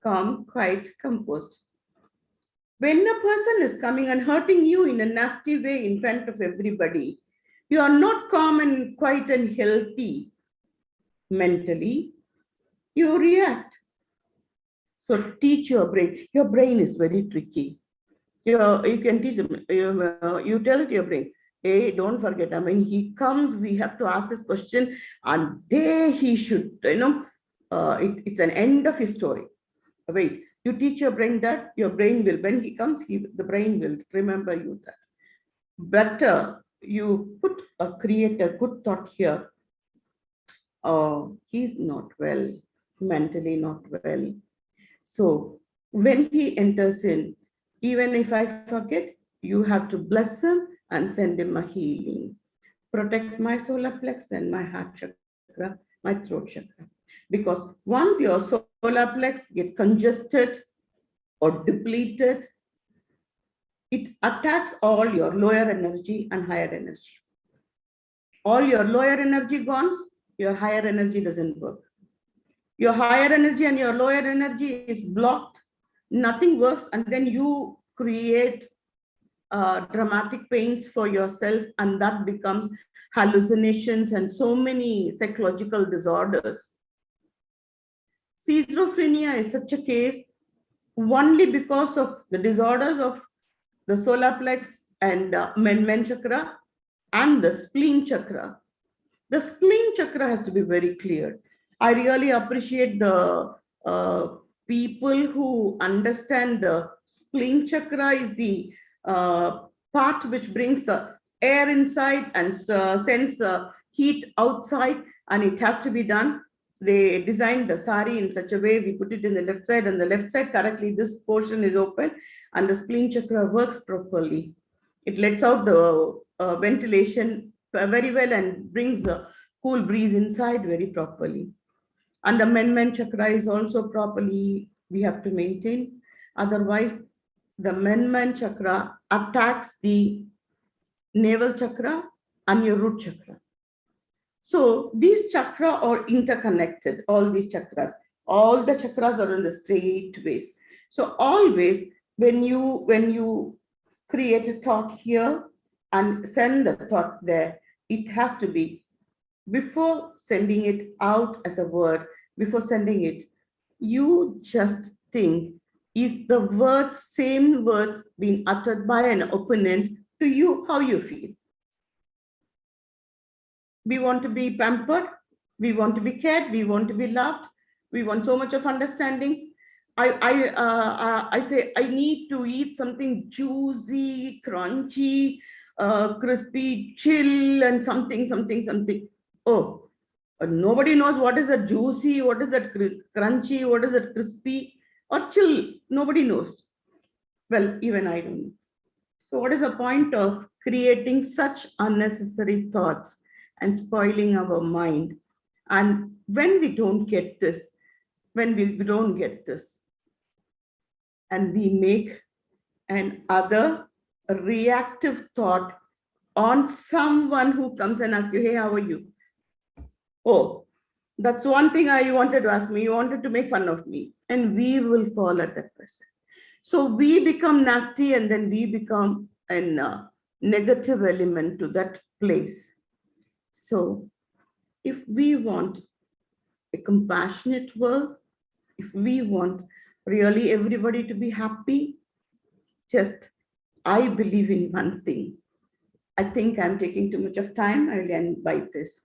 Calm, quiet, composed. When a person is coming and hurting you in a nasty way in front of everybody, you are not calm and quiet and healthy mentally, you react. So teach your brain. Your brain is very tricky. You can teach them, you tell it your brain, hey, don't forget, I mean, he comes, we have to ask this question, and there he should, it's an end of his story. Wait, you teach your brain that, your brain will, when he comes, the brain will remember you that. Better you create a good thought here. Oh, he's not well, mentally not well. So when he enters in, even if I forget, you have to bless him and send him a healing. Protect my solar plex and my heart chakra, my throat chakra. Because once your solar plex get congested or depleted, it attacks all your lower energy and higher energy. All your lower energy gone, your higher energy doesn't work. Your higher energy and your lower energy is blocked, nothing works, and then you create dramatic pains for yourself, and that becomes hallucinations and so many psychological disorders. Schizophrenia is such a case only because of the disorders of the solar plex and Manman Chakra and the Spleen Chakra. The Spleen Chakra has to be very clear. I really appreciate the people who understand the Spleen Chakra is the part which brings the air inside and sends heat outside, and it has to be done. They designed the sari in such a way, we put it in the left side, and the left side correctly, this portion is open, and the Spleen Chakra works properly. It lets out the ventilation very well and brings the cool breeze inside very properly. And the Manman Chakra is also properly, we have to maintain. Otherwise, the Manman Chakra attacks the navel chakra and your root chakra. So these chakra are interconnected, all these chakras. All the chakras are in the straight ways. So always when you create a thought here and send the thought there, it has to be, before sending it out as a word, before sending it, you just think, if the words, same words being uttered by an opponent to you, how you feel. We want to be pampered, we want to be cared, we want to be loved, we want so much of understanding. I say, I need to eat something juicy, crunchy, crispy, chill, and something. Oh, nobody knows what is a juicy, what is that crunchy, what is that crispy or chill. Nobody knows. Well, even I don't know. So what is the point of creating such unnecessary thoughts and spoiling our mind? And when we don't get this, and we make an other reactive thought on someone who comes and asks you, hey, how are you? Oh, that's one thing you wanted to ask me. You wanted to make fun of me. And we will fall at that person. So we become nasty, and then we become a negative element to that place. So if we want a compassionate world, if we want really everybody to be happy, just, I believe in one thing. I think I'm taking too much of time. I will end by this.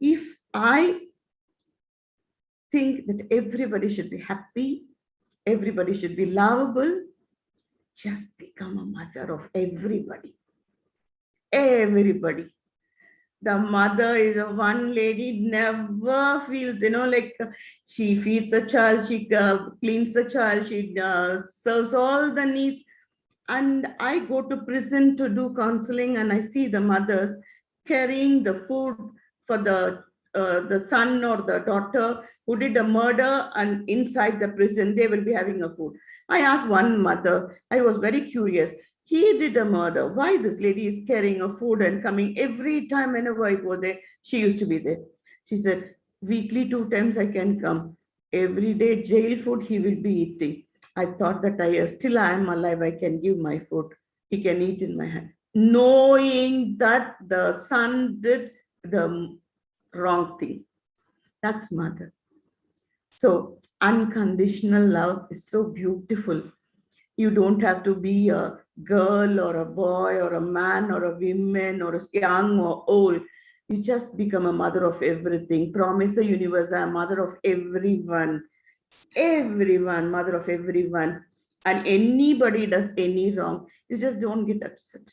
If I think that everybody should be happy, everybody should be lovable, just become a mother of everybody. Everybody. The mother is a one lady, never feels, like she feeds the child, she cleans the child, she serves all the needs. And I go to prison to do counseling, and I see the mothers carrying the food for the son or the daughter who did a murder, and inside the prison, they will be having a food. I asked one mother, I was very curious, he did a murder, why this lady is carrying a food and coming every time whenever I go there? She used to be there. She said, weekly 2 times I can come. Every day jail food he will be eating. I thought that I am alive, I can give my food. He can eat in my hand. Knowing that the son did the wrong thing. That's mother. So unconditional love is so beautiful. You don't have to be a girl or a boy or a man or a woman or a young or old. You just become a mother of everything. Promise the universe, I'm a mother of everyone. Everyone, mother of everyone. And anybody does any wrong, you just don't get upset.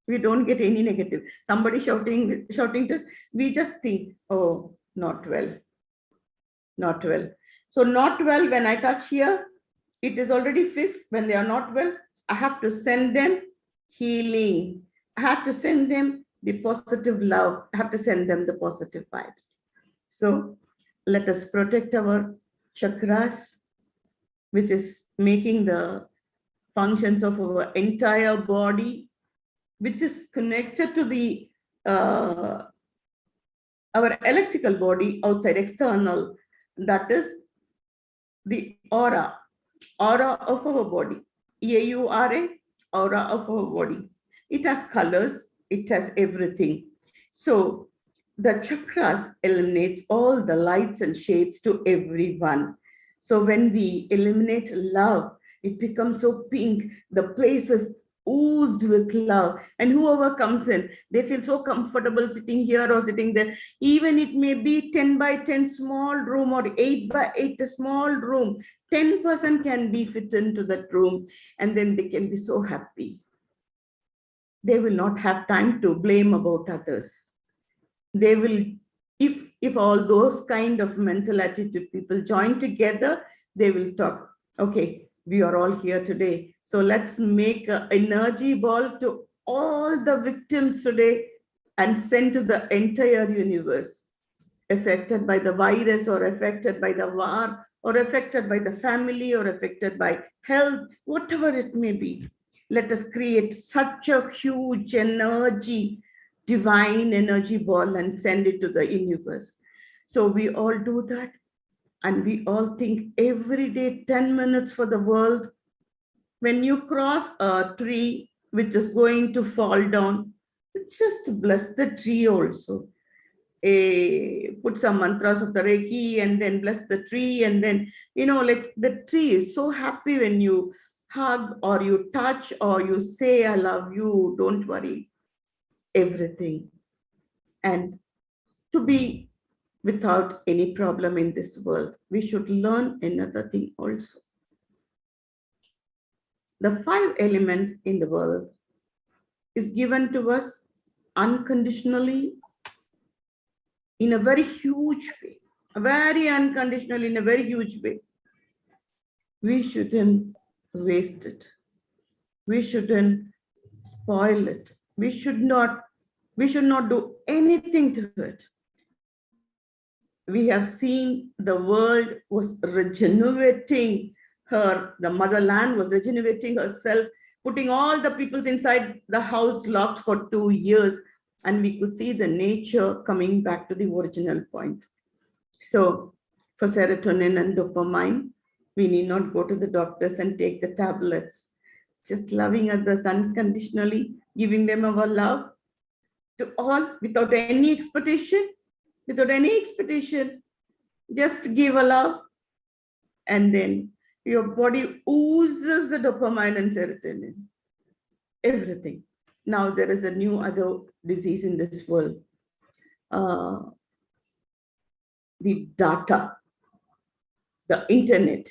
We don't get any negative. Somebody shouting to us, we just think, oh, not well. Not well. So not well, when I touch here, it is already fixed. When they are not well, I have to send them healing. I have to send them the positive love. I have to send them the positive vibes. So let us protect our chakras, which is making the functions of our entire body, which is connected to the our electrical body outside, external, that is the aura of our body. AURA, aura of our body. It has colors, it has everything. So the chakras eliminates all the lights and shades to everyone. So when we eliminate love, it becomes so pink. The places oozed with love. And whoever comes in, they feel so comfortable sitting here or sitting there. Even it may be 10 by 10 small room or 8 by 8 a small room. 10% can be fit into that room, and then they can be so happy. They will not have time to blame about others. They will, if all those kind of mental attitude people join together, they will talk, okay, we are all here today, so let's make an energy ball to all the victims today and send to the entire universe, affected by the virus or affected by the war or affected by the family or affected by health, whatever it may be. Let us create such a huge energy, divine energy ball, and send it to the universe. So we all do that, and we all think every day 10 minutes for the world. When you cross a tree which is going to fall down, just bless the tree also. Put some mantras of the Reiki and then bless the tree, and then, like the tree is so happy when you hug or you touch or you say, I love you, don't worry, everything. And to be without any problem in this world, we should learn another thing also. The 5 elements in the world is given to us unconditionally in a very huge way, very unconditional in a very huge way. We shouldn't waste it. We shouldn't spoil it. We should not do anything to it. We have seen the world was regenerating the motherland was regenerating herself, putting all the peoples inside the house locked for 2 years, and we could see the nature coming back to the original point. So for serotonin and dopamine, we need not go to the doctors and take the tablets. Just loving others unconditionally, giving them our love to all without any expectation, just give a love, and then your body oozes the dopamine and serotonin, everything. Now there is a new other disease in this world, the data, the internet.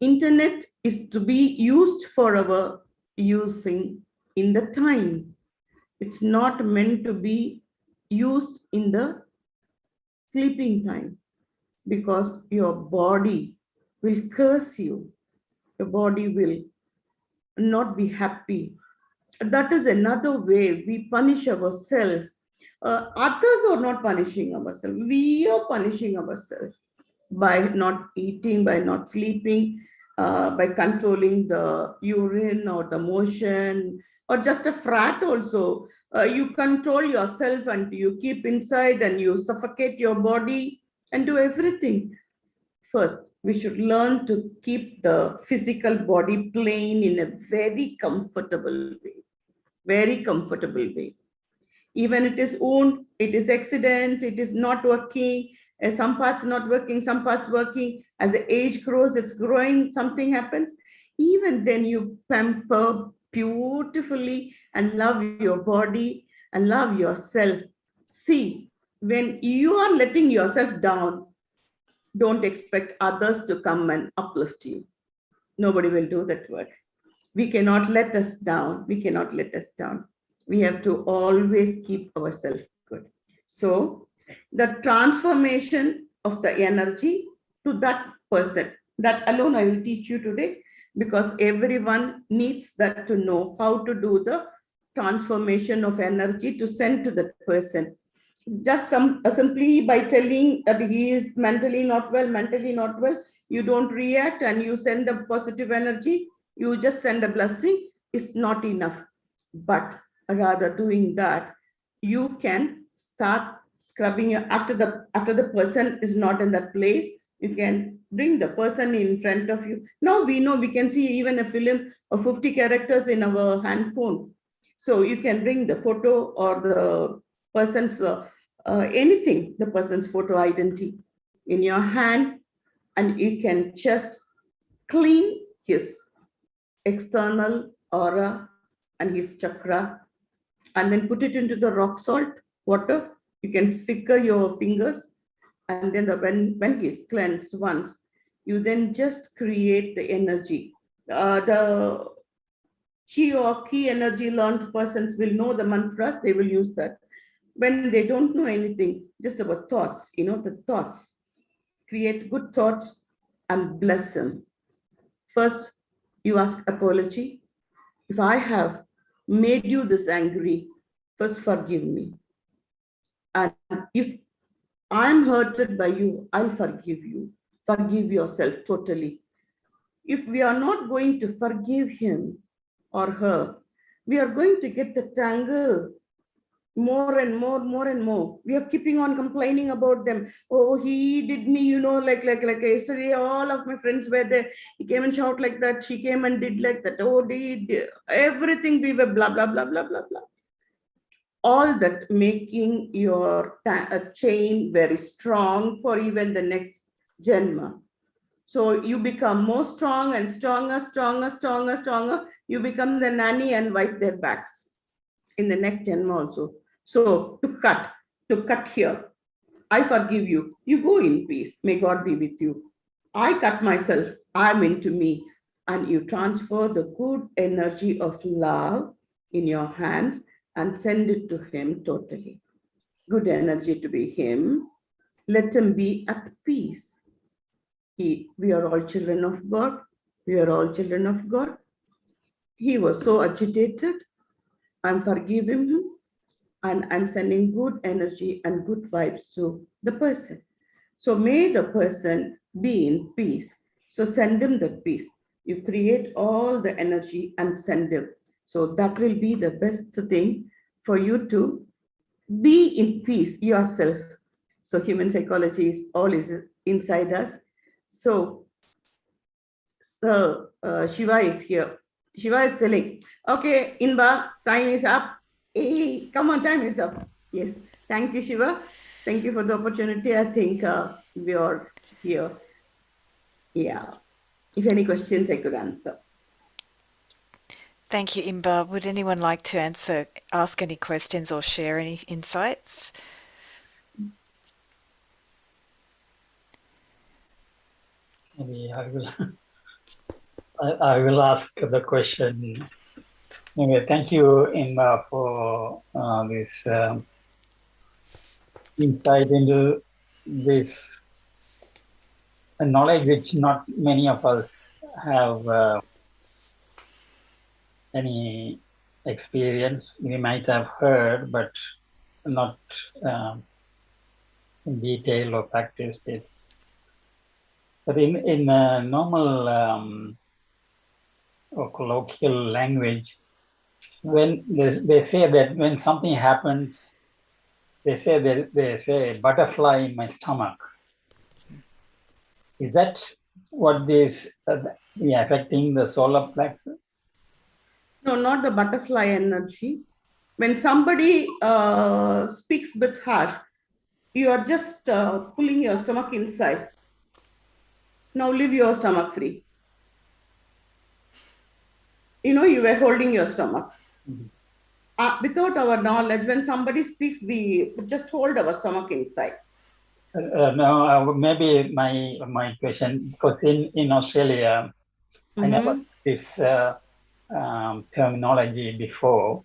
Internet is to be used for our using in the time. It's not meant to be used in the sleeping time, because your body will curse you. Your body will not be happy. That is another way we punish ourselves. Others are not punishing ourselves. We are punishing ourselves by not eating, by not sleeping, by controlling the urine or the motion, or just a frat also. You control yourself and you keep inside and you suffocate your body and do everything. First, we should learn to keep the physical body plain in a very comfortable way. Even it is wound, it is accident, it is not working, some parts not working, some parts working. As the age grows, it's growing, something happens. Even then you pamper beautifully and love your body and love yourself. See, when you are letting yourself down, don't expect others to come and uplift you. Nobody will do that work. We cannot let us down. We have to always keep ourselves good. So the transformation of the energy to that person, that alone I will teach you today, because everyone needs that to know how to do the transformation of energy to send to that person. Just simply by telling that he is mentally not well, you don't react and you send the positive energy, you just send a blessing, is not enough. But rather doing that, you can start scrubbing after the person is not in that place. You can bring the person in front of you. Now we know, we can see even a film of 50 characters in our handphone. So you can bring the photo or the person's anything, the person's photo identity in your hand, and you can just clean his external aura and his chakra, and then put it into the rock salt water. You can figure your fingers, and then when he is cleansed once, you then just create the energy. The chi or key energy learned persons will know the mantras, they will use that. When they don't know anything, just about thoughts, the thoughts. Create good thoughts and bless them. First, you ask apology. If I have made you this angry, first forgive me. And if I'm hurted by you, I'll forgive you. Forgive yourself totally. If we are not going to forgive him or her, we are going to get the tangle more and more. We are keeping on complaining about them. Oh, he did me, like yesterday, all of my friends were there. He came and shout like that. She came and did like that. Oh, everything we were blah, blah, blah, blah, blah, blah. All that making your chain very strong for even the next Janma. So you become more strong and stronger. You become the nanny and wipe their backs in the next Janma also. So to cut here, I forgive you. You go in peace. May God be with you. I cut myself. I'm into me. And you transfer the good energy of love in your hands and send it to him totally. Good energy to be him. Let him be at peace. We are all children of God. We are all children of God. He was so agitated. I'm forgiving him. And I'm sending good energy and good vibes to the person. So may the person be in peace. So send him the peace. You create all the energy and send him. So that will be the best thing for you to be in peace yourself. So human psychology is all inside us. So Shiva is here. Shiva is telling, okay, Inba, time is up. Hey, come on, time is up. Yes, thank you, Shiva. Thank you for the opportunity. I think we are here. Yeah. If any questions, I could answer. Thank you, Imba. Would anyone like to ask any questions or share any insights? Maybe I will ask the question. Anyway, thank you, Inma, for this insight into this knowledge which not many of us have any experience. We might have heard, but not in detail or practiced it. But in normal or colloquial language, when they say that when something happens, they say butterfly in my stomach. Is that what this affecting the solar plexus? No, not the butterfly energy. When somebody speaks a bit harsh, you are just pulling your stomach inside. Now leave your stomach free. You were holding your stomach. Without our knowledge, when somebody speaks, we just hold our stomach inside. No, maybe my question, because in Australia, I never this terminology before.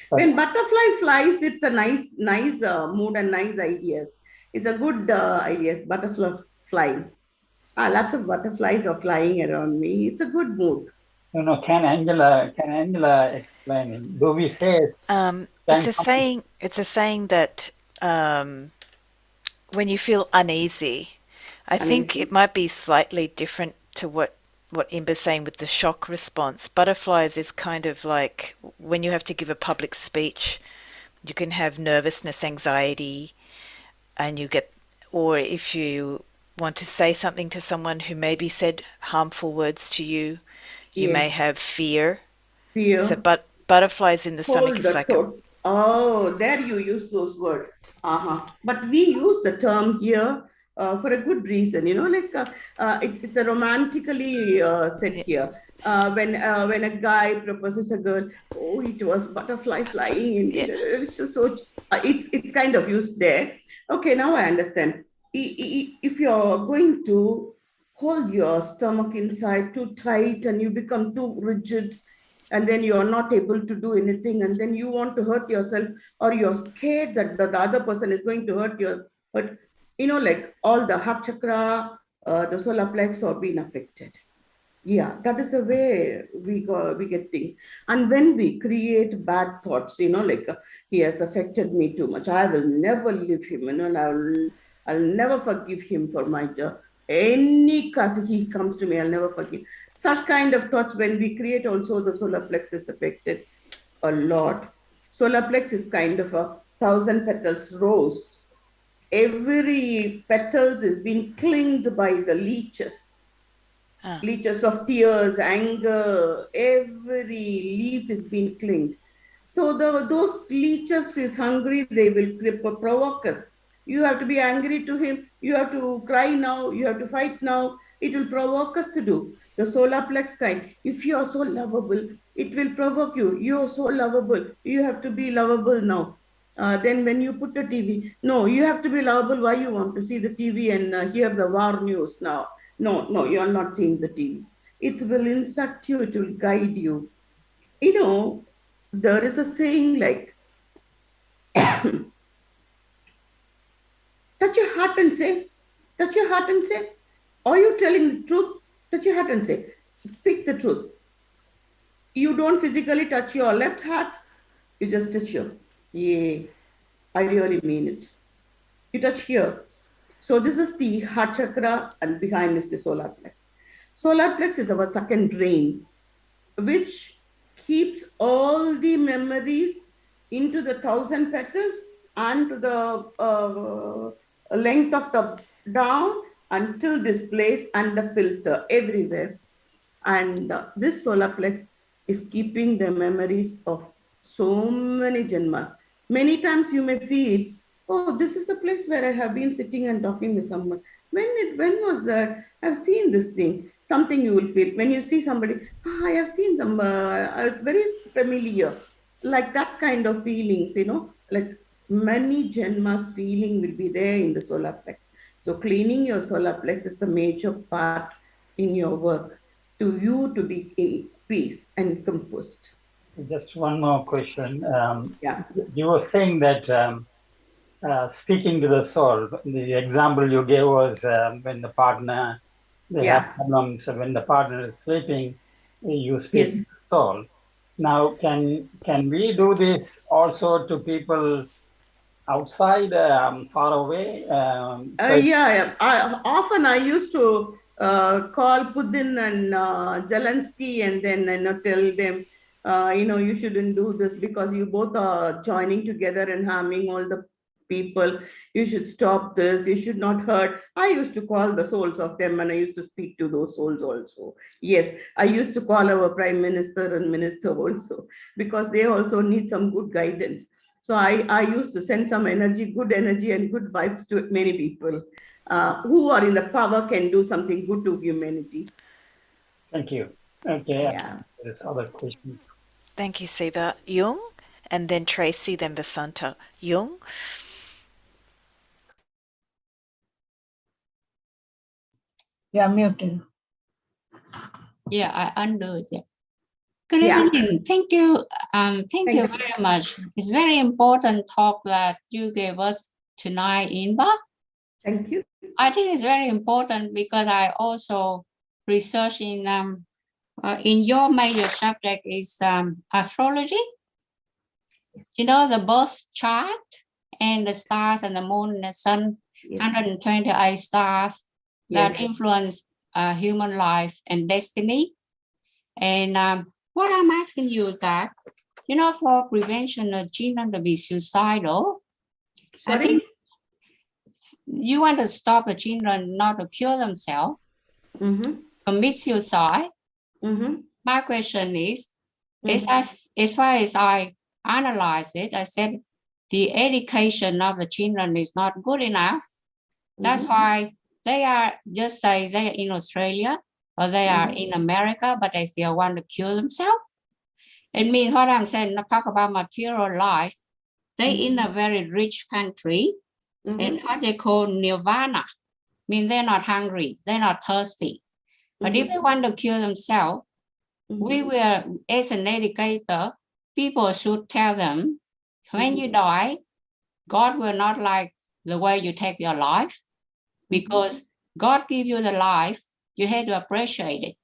When butterfly flies, it's a nice mood and nice ideas. It's a good ideas. Butterfly flying. Lots of butterflies are flying around me. It's a good mood. No. Can Angela explain it? Do we say it's a saying that when you feel uneasy, I think it might be slightly different to what Imba's saying with the shock response. Butterflies is kind of like when you have to give a public speech, you can have nervousness, anxiety, and or if you want to say something to someone who maybe said harmful words to you, you may have fear. So butterflies in the stomach is like oh, there you use those words. But we use the term here for a good reason, it's a romantically said here. When a guy proposes a girl, oh, it was butterfly flying. It's it's kind of used there. Okay, now I understand. If you're going to hold your stomach inside too tight and you become too rigid, and then you're not able to do anything, and then you want to hurt yourself, or you're scared that the other person is going to hurt you, like all the heart chakra, the solar plex are being affected. Yeah, that is the way we get things. And when we create bad thoughts, like he has affected me too much, I will never leave him, and I'll never forgive him for my job. Any cause he comes to me, I'll never forgive. Such kind of thoughts, when we create, also the solar plex is affected a lot. Solar plex is kind of a 1,000 petals rose. Every petals is being clinged by the leeches. Leeches of tears, anger, every leaf is being clinged. So those leeches is hungry, they will provoke us. You have to be angry to him, you have to cry now, you have to fight now. It will provoke us to do. The solar plex kind, if you are so lovable, it will provoke you. You are so lovable, you have to be lovable now. Then when you put a TV, no, you have to be lovable. Why you want to see the TV and hear the war news now? No, you are not seeing the TV. It will instruct you, it will guide you. There is a saying like, touch your heart and say, touch your heart and say, are you telling the truth? Touch your heart and say, speak the truth. You don't physically touch your left heart, you just touch your, yeah, I really mean it. You touch here. So this is the heart chakra, and behind is the solar plex. Solar plex is our second brain, which keeps all the memories into the 1,000 petals and to the length of the down until this place, and the filter everywhere. And this solar plex is keeping the memories of so many janmas. Many times you may feel, oh, this is the place where I have been sitting and talking with someone. When was that? I've seen this thing. Something you will feel when you see somebody. I have seen some. It's very familiar, like that kind of feelings. Like many janmas feeling will be there in the solar plex. So cleaning your solar plex is the major part in your work to you to be in peace and composed. Just one more question. Yeah. You were saying that speaking to the soul, the example you gave was when the partner, they have problems, when the partner is sleeping, you speak to the soul. Now, can we do this also to people outside, far away? Often I used to call Putin and Zelensky, and then tell them, you shouldn't do this because you both are joining together and harming all the people. You should stop this. You should not hurt. I used to call the souls of them, and I used to speak to those souls also. Yes, I used to call our prime minister and minister also, because they also need some good guidance. So I used to send some energy, good energy and good vibes to many people who are in the power, can do something good to humanity. Thank you. Okay. Yeah. There's other questions. Thank you, Siva. Jung, and then Tracy, then Basanta. Jung. You are muted. Yeah, I undo it. Good evening. Thank you. Thank you very much. It's very important talk that you gave us tonight, Inba. Thank you. I think it's very important because I also research in your major subject is astrology. The birth chart and the stars and the moon and the sun, 128 stars that influence human life and destiny. And what I'm asking you that, for prevention of children to be suicidal, I think you want to stop the children not to kill themselves, commit suicide. My question is, as far as I analyze it, I said the education of the children is not good enough. That's why they are, just say they're in Australia, or they are in America, but they still want to kill themselves. It means what I'm saying, not talk about material life. They in a very rich country, and what they call nirvana. Mean they're not hungry, they're not thirsty. But if they want to kill themselves, we will, as an educator, people should tell them, when you die, God will not like the way you take your life, because God give you the life, you have to appreciate it.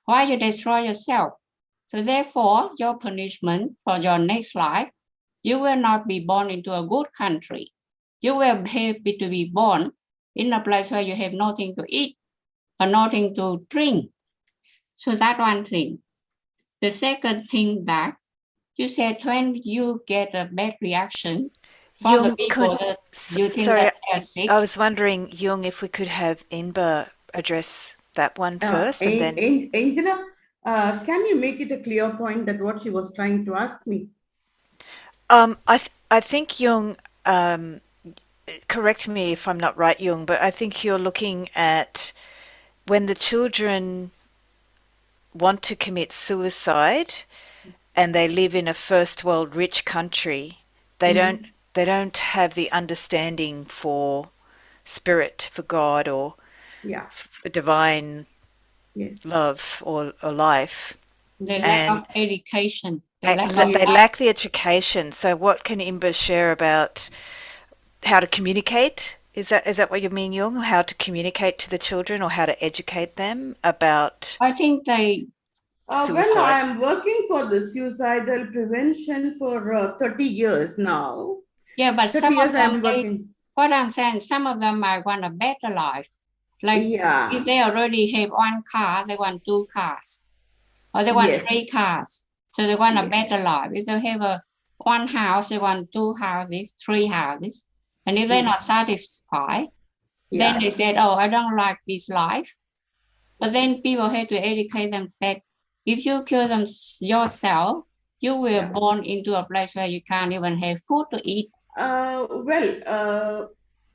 Why you destroy yourself? So therefore, your punishment for your next life, you will not be born into a good country. You will have to be born in a place where you have nothing to eat or nothing to drink. So that one thing. The second thing that you said, when you get a bad reaction from the people that you think that they're sick. I was wondering, Jung, if we could have Inba address that one first, and then Angela, can you make it a clear point that what she was trying to ask me? I think Jung, correct me if I'm not right, Jung, but I think you're looking at when the children want to commit suicide and they live in a first world rich country, they don't have the understanding for spirit, for God, or for divine love or life. They lack of education. They lack the education. So what can Imba share about how to communicate? Is that what you mean, Jung? How to communicate to the children or how to educate them about I think they Well, I'm working for the suicidal prevention for 30 years now. Yeah, but some of them, what I'm saying, some of them might want a better life. Like if they already have one car, they want 2 cars. Or they want 3 cars. So they want a better life. If they have one house, they want 2 houses, 3 houses. And if they're not satisfied, then they said, oh, I don't like this life. But then people have to educate them that if you kill them yourself, you will born into a place where you can't even have food to eat.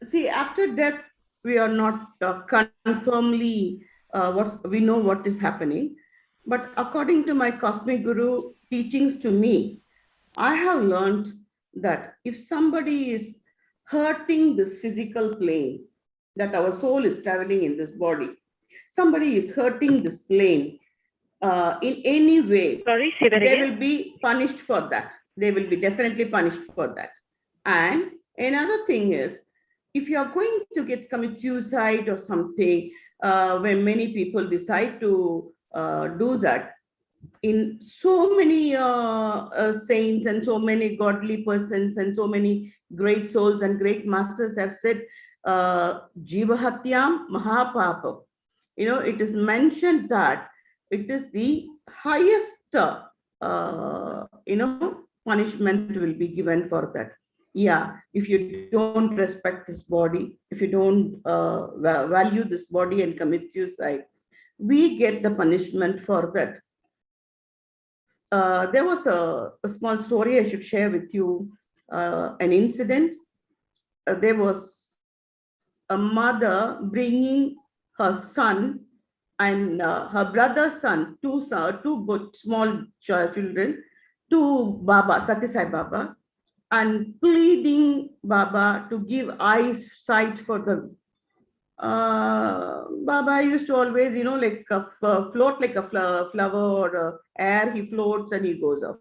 See, after death, we are not confirmly, we know what is happening. But according to my Cosmic Guru teachings to me, I have learned that if somebody is hurting this physical plane, that our soul is traveling in this body, somebody is hurting this plane in any way, they will be punished for that. They will be definitely punished for that. And another thing is, if you are going to commit suicide or something, when many people decide to do that, in so many saints and so many godly persons and so many great souls and great masters have said, Jivahatyam Mahapapa. It is mentioned that it is the highest, punishment will be given for that. If you don't respect this body, if you don't value this body and commit suicide, we get the punishment for that. There was a small story I should share with you, an incident. There was a mother bringing her son and her brother's son, two small children, to Baba, Satya Sai Baba, and pleading Baba to give eyesight for them. Baba used to always, like float like a flower or air. He floats and he goes up.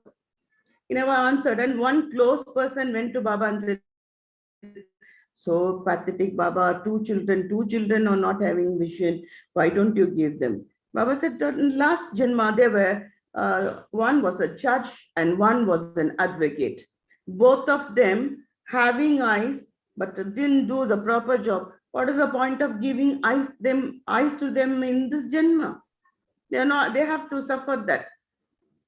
He never answered. And one close person went to Baba and said, so pathetic, Baba, two children are not having vision. Why don't you give them? Baba said, last Janma, they were, one was a judge and one was an advocate. Both of them having eyes, but didn't do the proper job. What is the point of giving eyes to them in this Janma? They have to suffer that.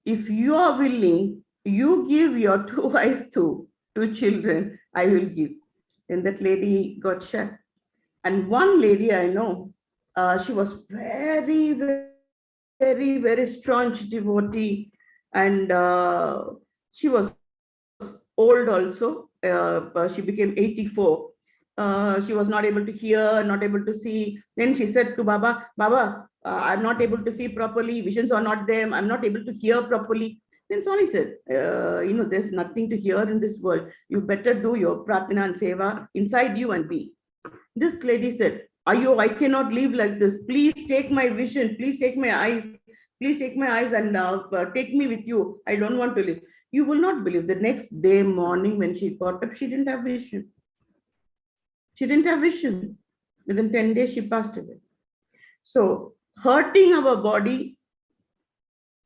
If you are willing, you give your 2 eyes to 2 children, I will give. Then that lady got shut. And one lady I know, she was very, very, very staunch devotee, and she was old also. She became 84. she was not able to hear, not able to see. Then she said to Baba, Baba, I'm not able to see properly, visions are not there, I'm not able to hear properly. Then Swami said, there's nothing to hear in this world. You better do your prarthana and seva inside you and be. This lady said, I cannot live like this. Please take my vision. Please take my eyes. Please take my eyes and take me with you. I don't want to live. You will not believe. The next day morning when she got up, she didn't have vision. She didn't have vision. Within 10 days, she passed away. So hurting our body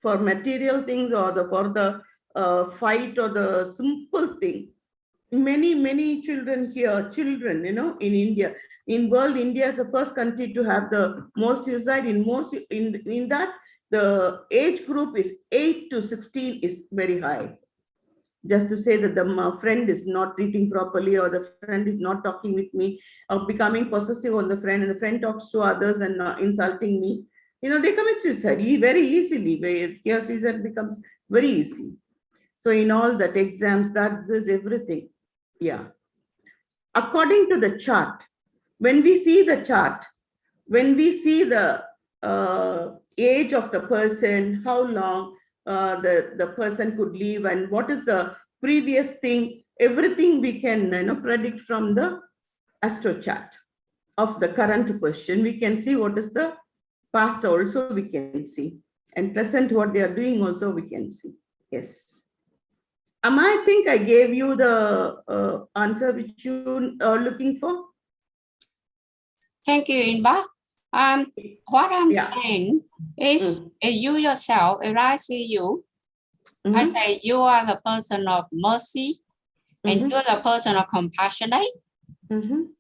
for material things or for the fight or the simple thing. Many children here, in India, in world, India is the first country to have the more suicide. In that, the age group is 8 to 16 is very high. Just to say that the friend is not treating properly, or the friend is not talking with me, or becoming possessive on the friend, and the friend talks to others and insulting me. They commit suicide very easily. Here, suicide becomes very easy. So in all that exams, that is everything. Yeah. According to the chart, when we see the chart, when we see the age of the person, how long the person could live, and what is the previous thing, everything we can predict from the astro chart of the current question. We can see what is the past also we can see, and present what they are doing also we can see. Yes. I think I gave you the answer which you are looking for. Thank you, Inba. What I'm saying is, you yourself, if I see you, I say you are the person of mercy, and you're the person of compassionate.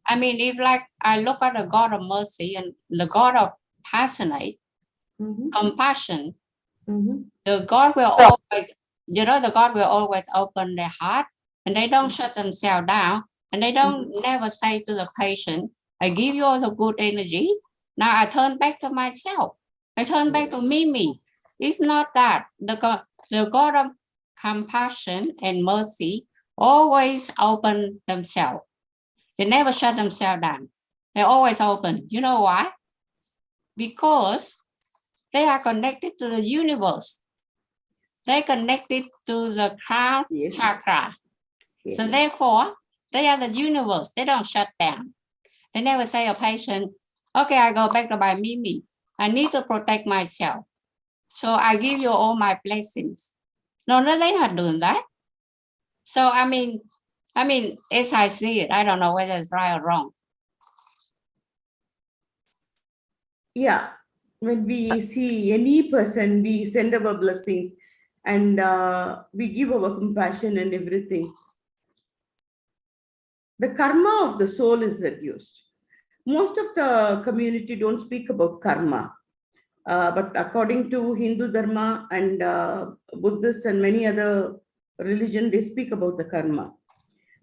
I mean, if like I look at the God of mercy and the God of passionate, compassion, the God will always, the God will always open their heart, and they don't shut themselves down, and they don't never say to the patient, I give you all the good energy. Now I turn back to myself. I turn back to me. It's not that. The God of compassion and mercy always open themselves. They never shut themselves down. They're always open. You know why? Because they are connected to the universe. They're connected to the crown chakra. Yes. So therefore, they are the universe. They don't shut down. They never say a patient, okay, I go back to my me. I need to protect myself. So I give you all my blessings. No, they're not doing that. So I mean, as I see it, I don't know whether it's right or wrong. Yeah, when we see any person, we send our blessings and we give our compassion and everything. The karma of the soul is reduced. Most of the community don't speak about karma. But according to Hindu Dharma and Buddhist and many other religion, they speak about the karma.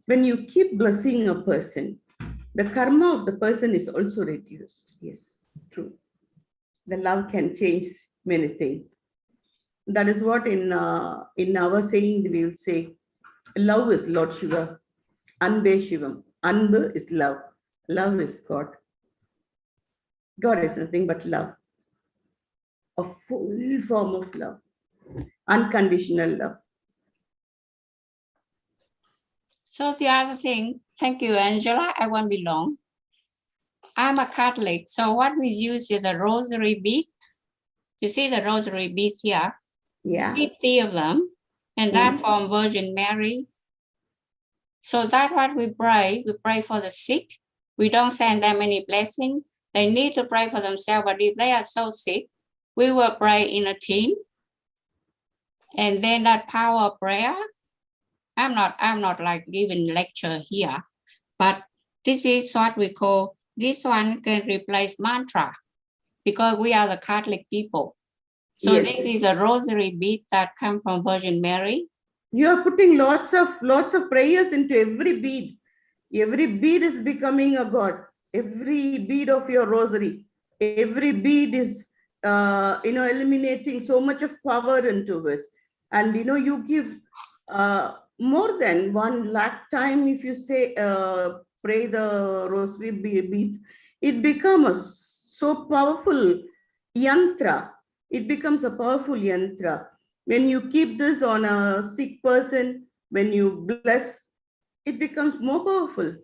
When you keep blessing a person, the karma of the person is also reduced. Yes, true. The love can change many things. That is what in our saying we will say, love is Lord Shiva, Anbe Shivam. Anbe is love. Love is God. God is nothing but love. A full form of love, unconditional love. So the other thing, thank you, Angela. I won't be long. I'm a Catholic, so what we use is the rosary bead. You see the rosary bead here? Yeah. 50 of them, and that from Virgin Mary. So that's what we pray. We pray for the sick. We don't send them any blessing. They need to pray for themselves, but if they are so sick, we will pray in a team. And then that power of prayer, I'm not like giving lecture here, but this is what we call, this one can replace mantra, because we are the Catholic people. So Yes. This is a rosary bead that come from Virgin Mary. You are putting lots of prayers into every bead. Every bead is becoming a God. Every bead of your rosary, every bead is eliminating so much of power into it. And you give more than 1 lakh time, if you say pray the rosary beads, it becomes so powerful yantra. It becomes a powerful yantra. When you keep this on a sick person, when you bless, it becomes more powerful.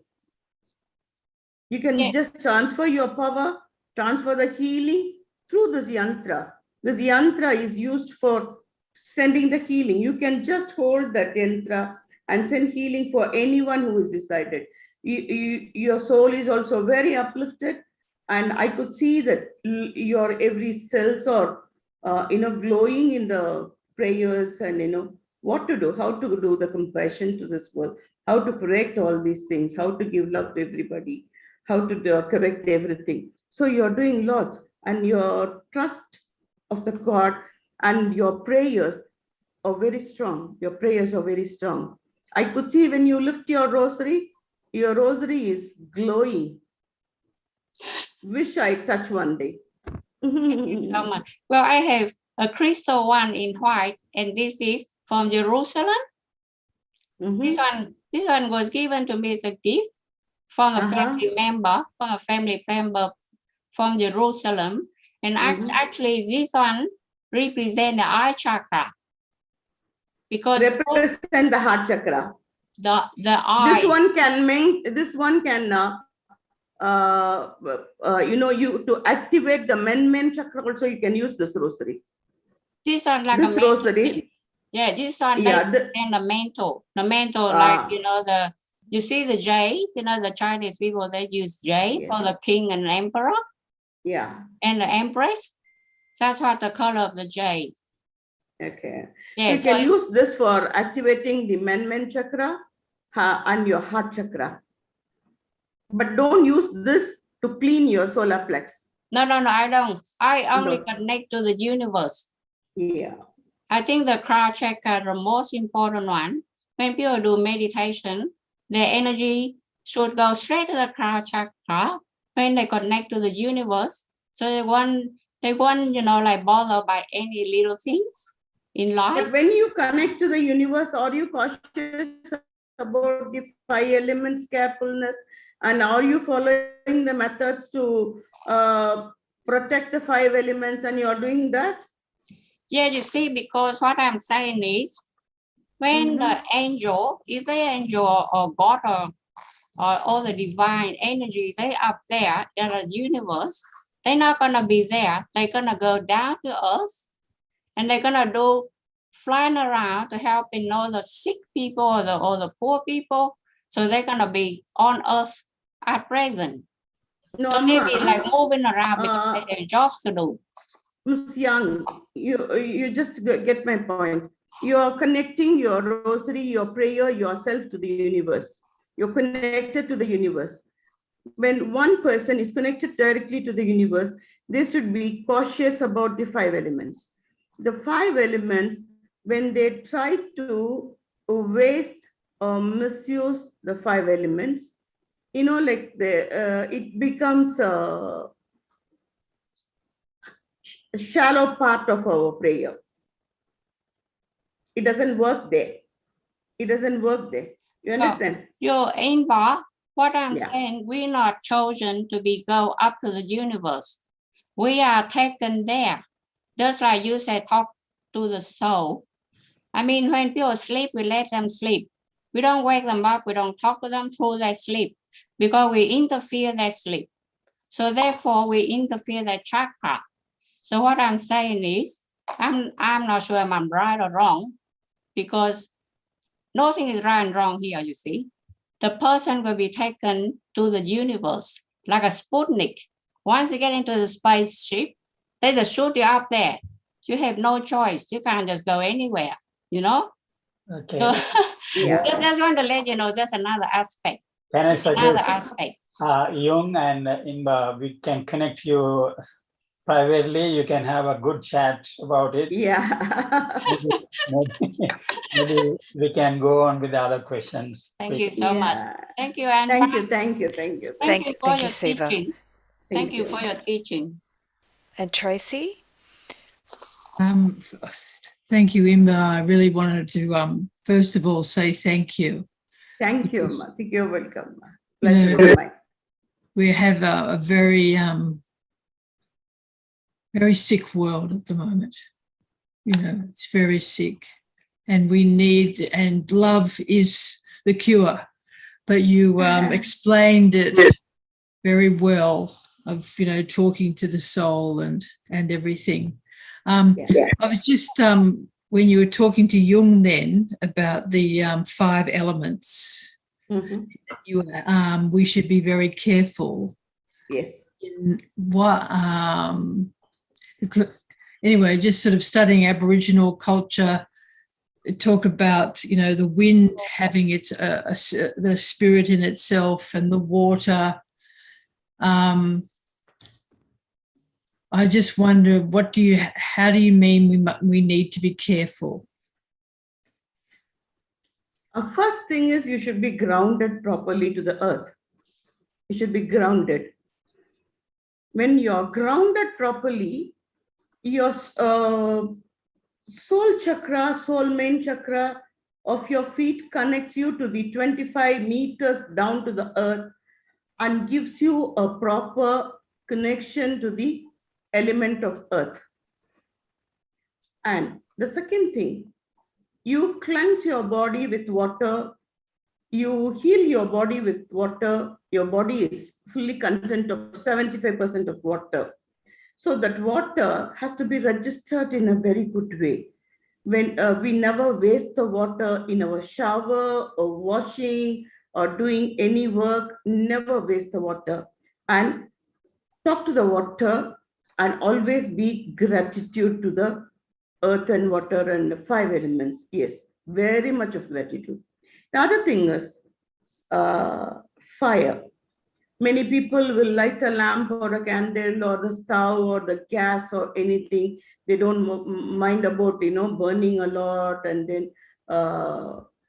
You can Yeah. just transfer your power, transfer the healing through this yantra. This yantra is used for sending the healing. You can just hold that yantra and send healing for anyone who is decided. Your soul is also very uplifted, and I could see that your every cells are glowing in the prayers, and what to do, how to do the compassion to this world, how to correct all these things, how to give love to everybody, how to correct everything. So you're doing lots, and your trust of the God and your prayers are very strong. Your prayers are very strong. I could see when you lift your rosary is glowing. Wish I touch one day. Thank you so much. Well, I have a crystal one in white, and this is from Jerusalem. This one was given to me as a gift from a family member, from Jerusalem. And actually, this one represents the eye chakra, because represent the heart chakra. The eye. This one can you to activate the Manman Chakra also, you can use this rosary. This one like this a rosary. Yeah, this one and the mantle. The mantle, like you see the jade, the Chinese people, they use jade for the king and emperor. Yeah. And the empress. That's what the color of the jade. Okay. Yeah, so you can use this for activating the Manman Chakra and your heart chakra. But don't use this to clean your solar plex. No, I don't. I only connect to the universe. Yeah. I think the crown chakra, the most important one. When people do meditation, their energy should go straight to the crown chakra when they connect to the universe. So they want like bothered by any little things in life. But when you connect to the universe, are you cautious about the 5 elements carefulness? And are you following the methods to protect the 5 elements, and you're doing that? Yeah, you see, because what I'm saying is, when the angel, if the angel or God or all the divine energy, they up there in the universe, they're not going to be there. They're going to go down to us, and they're going to do flying around to help the sick people or the poor people. So they're going to be on earth at present. No, so they be like moving around because they have jobs to do. Ms. Young, you just get my point. You are connecting your rosary, your prayer, yourself to the universe. You're connected to the universe. When one person is connected directly to the universe, they should be cautious about the 5 elements. The 5 elements, when they try to waste or misuse the 5 elements, like it becomes a shallow part of our prayer. It doesn't work there. It doesn't work there. You understand? You're involved. What I'm saying, we're not chosen to go up to the universe. We are taken there. Just like you said, talk to the soul. I mean, when people sleep, we let them sleep. We don't wake them up. We don't talk to them through their sleep, because we interfere their sleep. So therefore, we interfere their chakra. So what I'm saying is, I'm not sure if I'm right or wrong, because nothing is right and wrong here, you see. The person will be taken to the universe like a Sputnik. Once you get into the spaceship, they just shoot you up there. You have no choice. You can't just go anywhere, Okay. So just want to let you know, that's another aspect. Can I suggest another aspect? Jung and Imba, we can connect you privately. You can have a good chat about it. Yeah. Maybe we can go on with the other questions. Thank you so much. Thank you, Anne. Thank you. Thank you for your Siva. teaching. Thank you for your teaching. And Tracy? Thank you, Imba. I really wanted to, first of all, say thank you. Thank you, Ma. You're welcome. You Pleasure know, is mine. we have a very, very sick world at the moment. You know, it's very sick, and we need, and love is the cure. But you explained it very well, of, you know, talking to the soul and everything. I was just when you were talking to Jung then about the 5 elements, we should be very careful. Yes. In what anyway, just sort of studying Aboriginal culture, talk about, you know, the wind having its the spirit in itself, and the water. I just wonder, how do you mean we need to be careful? First thing is you should be grounded properly to the earth. You should be grounded. When you're grounded properly, your soul chakra, main chakra of your feet connects you to the 25 meters down to the earth and gives you a proper connection to the element of earth. And the second thing, you cleanse your body with water, you heal your body with water. Your body is fully content of 75% of water. So that water has to be registered in a very good way. When we never waste the water in our shower or washing or doing any work, never waste the water. And talk to the water, and always be gratitude to the earth and water and the 5 elements. Yes, very much of gratitude. The other thing is fire. Many people will light a lamp or a candle or the stove or the gas or anything. They don't mind about, you know, burning a lot. And then,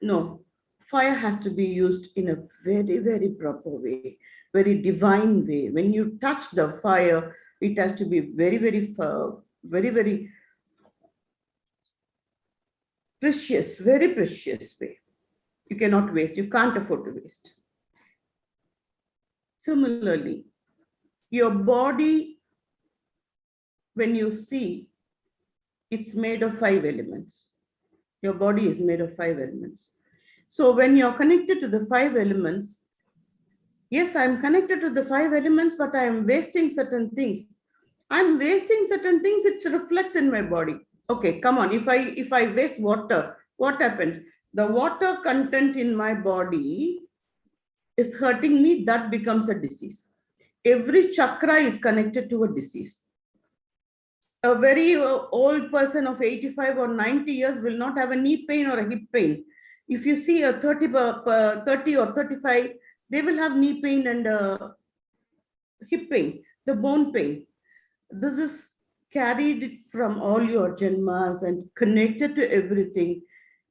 no, fire has to be used in a very, very proper way, very divine way. When you touch the fire, it has to be very, very, very precious, very precious way. You cannot waste. You can't afford to waste. Similarly, your body, when you see, it's made of 5 elements. Your body is made of 5 elements. So when you're connected to the 5 elements, yes, I'm connected to the 5 elements, but I am wasting certain things. I'm wasting certain things, it reflects in my body. Okay, come on, if I waste water, what happens? The water content in my body is hurting me, that becomes a disease. Every chakra is connected to a disease. A very old person of 85 or 90 years will not have a knee pain or a hip pain. If you see a 30 or 35, they will have knee pain and hip pain, the bone pain. This is carried from all your janmas and connected to everything.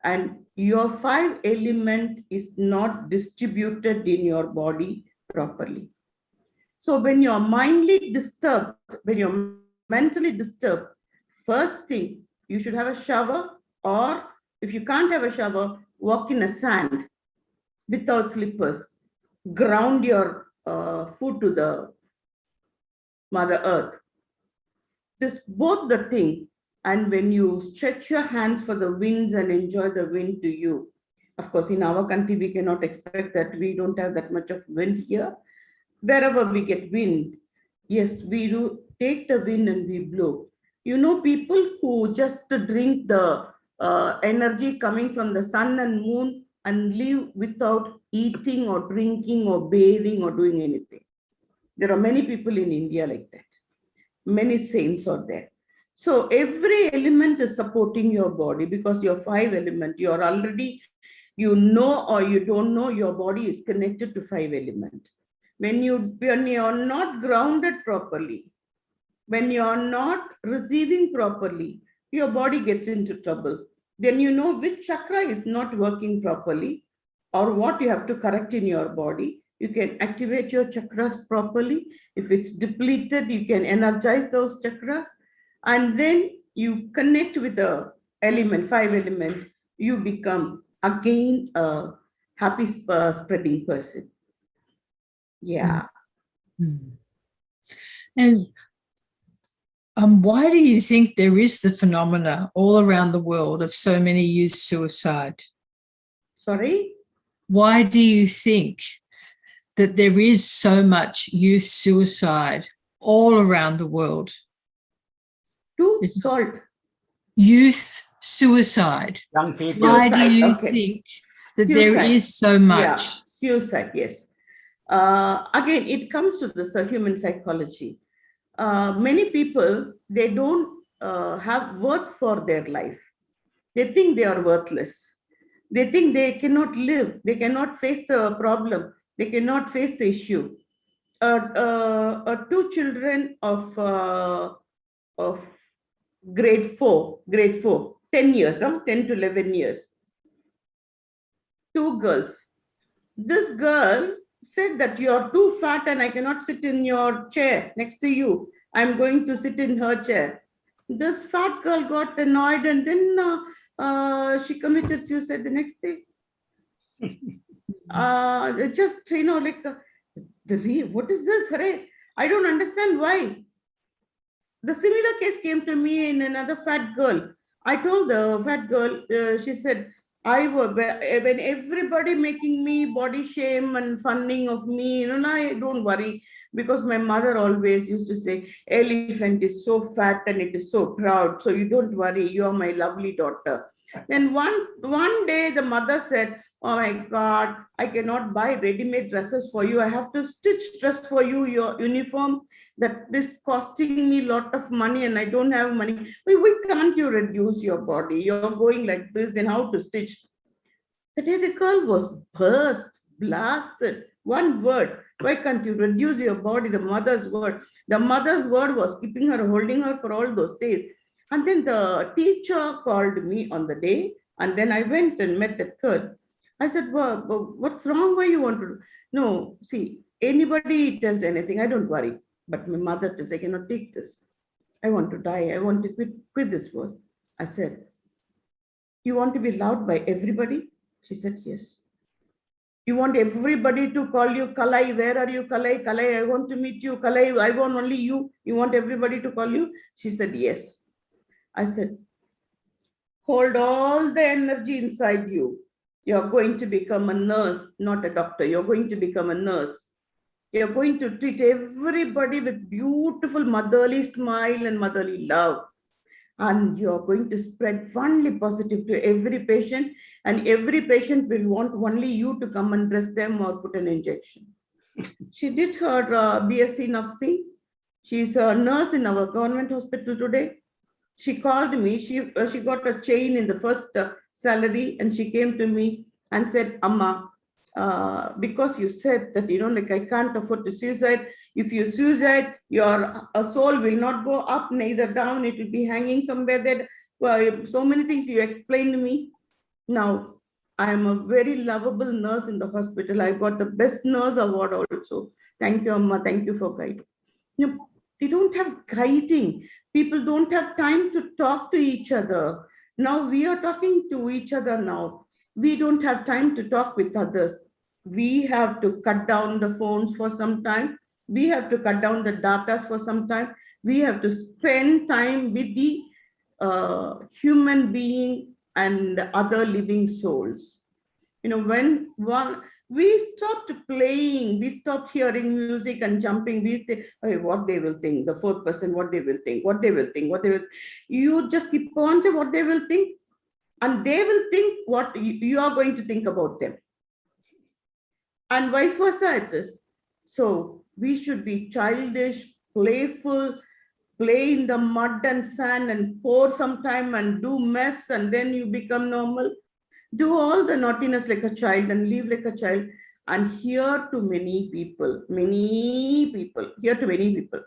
And your 5 element is not distributed in your body properly. So when you're mindly disturbed, when you're mentally disturbed, first thing, you should have a shower, or if you can't have a shower, walk in a sand without slippers. Ground your foot to the Mother Earth. This both the thing. And when you stretch your hands for the winds and enjoy the wind to you, of course, in our country, we cannot expect that. We don't have that much of wind here. Wherever we get wind, yes, we do take the wind and we blow. You know, people who just drink the energy coming from the sun and moon and live without eating or drinking or bathing or doing anything. There are many people in India like that. Many saints are there. So every element is supporting your body, because your 5 elements, you're already, you know, or you don't know, your body is connected to 5 elements. When you're not grounded properly, when you're not receiving properly, your body gets into trouble. Then you know which chakra is not working properly or what you have to correct in your body. You can activate your chakras properly. If it's depleted, you can energize those chakras. And then you connect with the element, 5 element, you become again a happy spreading person. Yeah. And why do you think there is the phenomena all around the world of so many youth suicide? Sorry? Why do you think that there is so much youth suicide all around the world? Salt. Youth suicide. Young people. Why do you Okay. think that there Suicide. is so much? Yeah, suicide, yes. Again, it comes to this human psychology. Many people, they don't have worth for their life. They think they are worthless. They think they cannot live. They cannot face the problem. They cannot face the issue. Two children of grade 4, 10 years, 10 to 11 years. Two girls. This girl said that you are too fat and I cannot sit in your chair next to you. I'm going to sit in her chair. This fat girl got annoyed and then she committed suicide the next day. Just, like, what is this? Hooray? I don't understand why. The similar case came to me in another fat girl. I told the fat girl, she said, when everybody making me body shame and funning of me, I don't worry, because my mother always used to say, elephant is so fat and it is so proud. So you don't worry, you are my lovely daughter. Then one day the mother said, oh my God, I cannot buy ready-made dresses for you. I have to stitch dress for you, your uniform, that this costing me a lot of money and I don't have money. Why can't you reduce your body? You're going like this, then how to stitch? The day the girl was blasted. One word, why can't you reduce your body? The mother's word. The mother's word was keeping her, holding her for all those days. And then the teacher called me on the day, and then I went and met that girl. I said, well, what's wrong? Why you want to? No, see, anybody tells anything, I don't worry. But my mother tells, I cannot take this. I want to die. I want to quit this world. I said, you want to be loved by everybody? She said, yes. You want everybody to call you Kalai? Where are you, Kalai? Kalai, I want to meet you. Kalai, I want only you. You want everybody to call you? She said, yes. I said, hold all the energy inside you. You're going to become a nurse, not a doctor. You're going to become a nurse. You're going to treat everybody with beautiful motherly smile and motherly love. And you're going to spread only positive to every patient, and every patient will want only you to come and dress them or put an injection. She did her BSc nursing. She's a nurse in our government hospital today. She called me. She got a chain in the first salary, and she came to me and said, Amma, because you said that, like, I can't afford to suicide. If you suicide, your soul will not go up, neither down. It will be hanging somewhere there. So many things you explained to me. Now, I am a very lovable nurse in the hospital. I got the best nurse award also. Thank you, Amma. Thank you for guiding. They don't have guiding. People don't have time to talk to each other. Now we are talking to each other now. We don't have time to talk with others. We have to cut down the phones for some time. We have to cut down the data for some time. We have to spend time with the human being and other living souls. When we stopped playing, we stopped hearing music and jumping. We think, hey, what they will think, the fourth person, what they will think, what they will think, what they will. You just keep on saying what they will think, and they will think what you are going to think about them. And vice versa it is. So we should be childish, playful, play in the mud and sand and pour some time and do mess, and then you become normal. Do all the naughtiness like a child and live like a child, and hear to many people, hear to many people.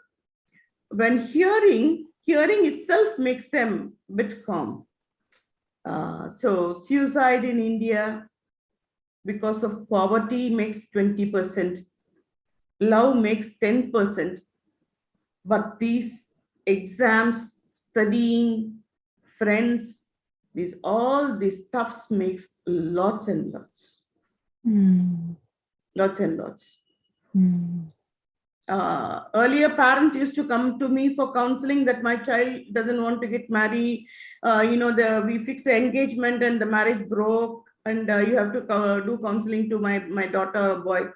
When hearing itself makes them a bit calm. So suicide in India, because of poverty, makes 20%. Love makes 10%. But these exams, studying, friends, all these stuffs makes lots and lots. Lots and lots. Earlier, parents used to come to me for counseling that my child doesn't want to get married. We fixed the engagement and the marriage broke, and you have to do counseling to my daughter or boy.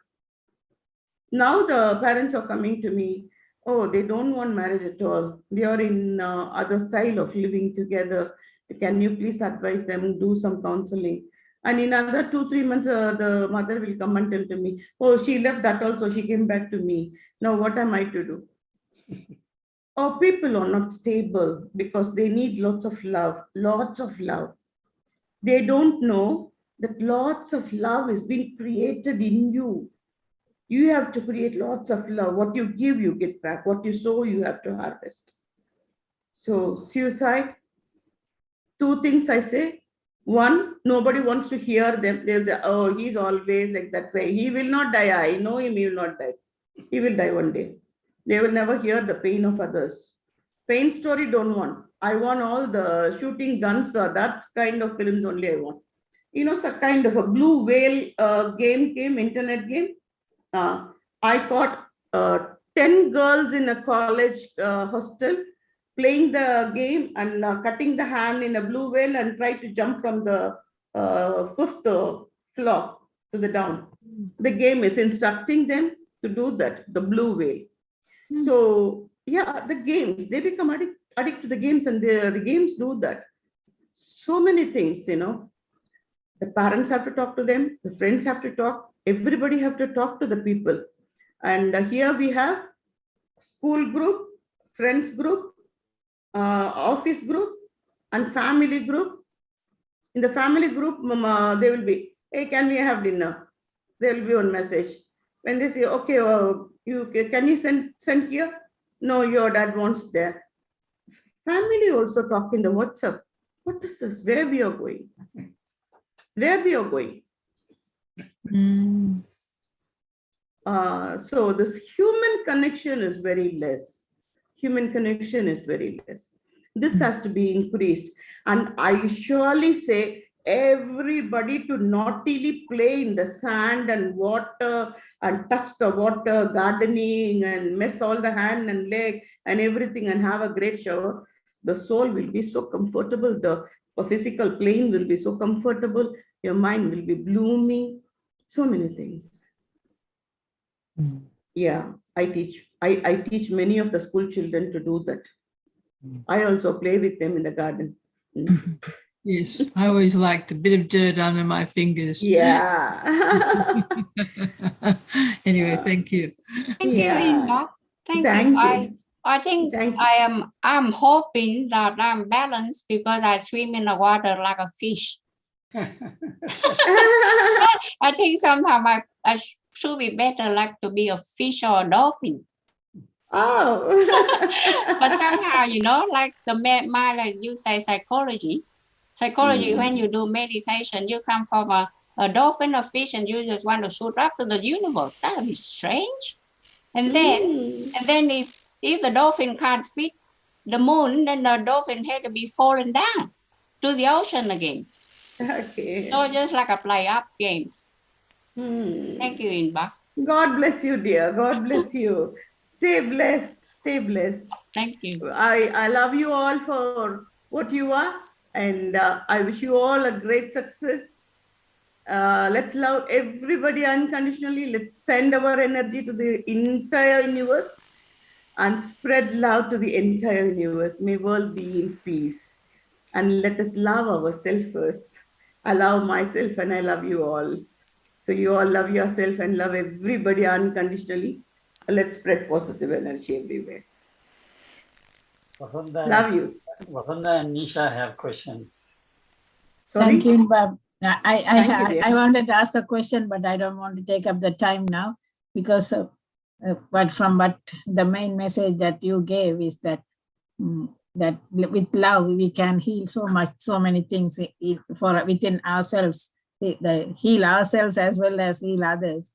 Now the parents are coming to me. Oh, they don't want marriage at all. They are in other style of living together. Can you please advise them, do some counseling? And in another 2-3 months, the mother will come and tell to me, oh, she left that also, she came back to me. Now what am I to do? Or people are not stable because they need lots of love, lots of love. They don't know that lots of love is being created in you. You have to create lots of love. What you give, you get back. What you sow, you have to harvest. So suicide, 2 things I say. One, nobody wants to hear them. They'll say, oh, he's always like that way. He will not die. I know him, he will not die. He will die one day. They will never hear the pain of others. Pain story don't want. I want all the shooting guns or that kind of films only I want. Some kind of a blue whale game came, internet game. I caught 10 girls in a college hostel playing the game and cutting the hand in a blue whale and try to jump from the 5th floor to the down. The game is instructing them to do that, the blue whale. So yeah, the games, they become addict to the games, and the games do that. So many things, The parents have to talk to them, the friends have to talk, everybody have to talk to the people. And here we have school group, friends group, office group, and family group. In the family group, they will be, hey, can we have dinner? There will be one message. When they say, okay, can you send here? No, your dad wants there. Family also talk in the WhatsApp. What is this? Where we are going? Where we are going? So this human connection is very less. Human connection is very less. This has to be increased. And I surely say everybody to naughtily play in the sand and water and touch the water, gardening and mess all the hand and leg and everything and have a great shower. The soul will be so comfortable. The physical plane will be so comfortable. Your mind will be blooming. So many things. Yeah, I teach many of the school children to do that. I also play with them in the garden. Yes, I always liked a bit of dirt under my fingers. Yeah. Anyway, thank you. Thank you, Inba. Thank you. I think I'm hoping that I'm balanced because I swim in the water like a fish. I think sometimes I should be better like to be a fish or a dolphin. Oh. But somehow, like the mind, as you say, psychology, when you do meditation, you come from a dolphin or fish and you just want to shoot up to the universe. That would be strange. And then if the dolphin can't fit the moon, then the dolphin had to be falling down to the ocean again. Okay. So just like a play up games. Thank you, Inba. God bless you, dear. God bless you. Stay blessed. Stay blessed. Thank you. I love you all for what you are, and I wish you all a great success. Let's love everybody unconditionally. Let's send our energy to the entire universe and spread love to the entire universe. May world be in peace. And let us love ourselves first. I love myself and I love you all. So you all love yourself and love everybody unconditionally. Let's spread positive energy everywhere. Love you. Vasanta and Nisha have questions. Sorry? Thank you, Bob. I wanted to ask a question, but I don't want to take up the time now because but from what the main message that you gave is that that with love we can heal so many things within ourselves, heal ourselves as well as heal others.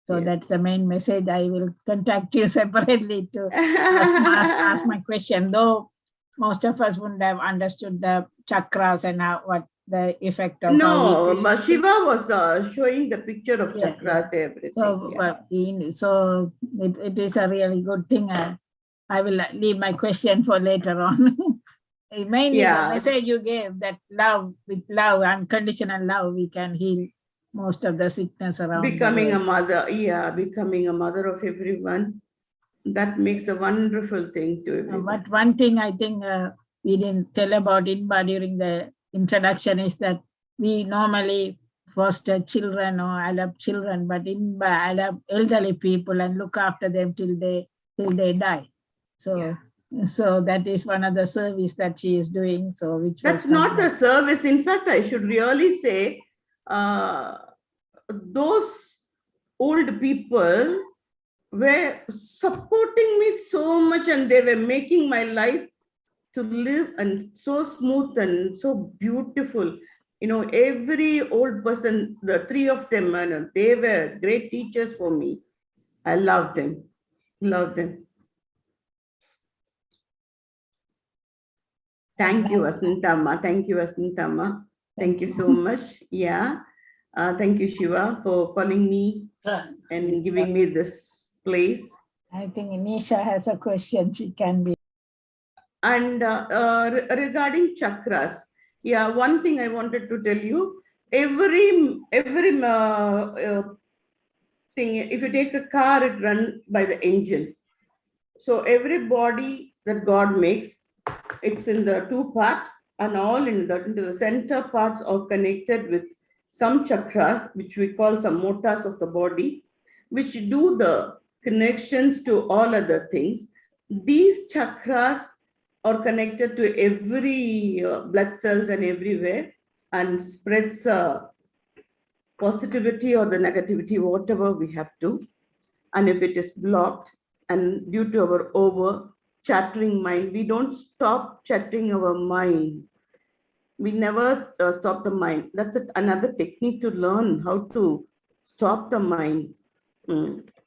So that's the main message. I will contact you separately to ask my question, though most of us wouldn't have understood the chakras and the effect of No, how we Shiva was showing the picture of Yeah, chakras, everything. So, so it is a really good thing. I will leave my question for later on. Mainly the message you gave, that love, with love, unconditional love, we can heal most of the sickness around Becoming the a world. mother, becoming a mother of everyone. That makes a wonderful thing to everyone. But one thing I think we didn't tell about Inba during the introduction is that we normally foster children or adopt children, but Inba adopt elderly people and look after them till they die. So so that is one of the service that she is doing. So which That's was not a service. In fact, I should really say those old people were supporting me so much, and they were making my life to live and so smooth and so beautiful. You know, every old person, the three of them, they were great teachers for me. I loved them, loved them. Thank you, Asantama. Thank you, Asantama. Thank you so much. Yeah. Thank you, Shiva, for calling me and giving me this place. I think Nisha has a question. She can be. And regarding chakras, one thing I wanted to tell you, every thing, if you take a car, it runs by the engine. So every body that God makes, it's in the two parts, and all into the center parts are connected with some chakras, which we call some motors of the body, which do the connections to all other things. These chakras are connected to every blood cells and everywhere, and spreads positivity or the negativity, whatever we have to. And if it is blocked, and due to our over chattering mind, we don't stop chattering our mind. We never stop the mind. That's another technique to learn how to stop the mind.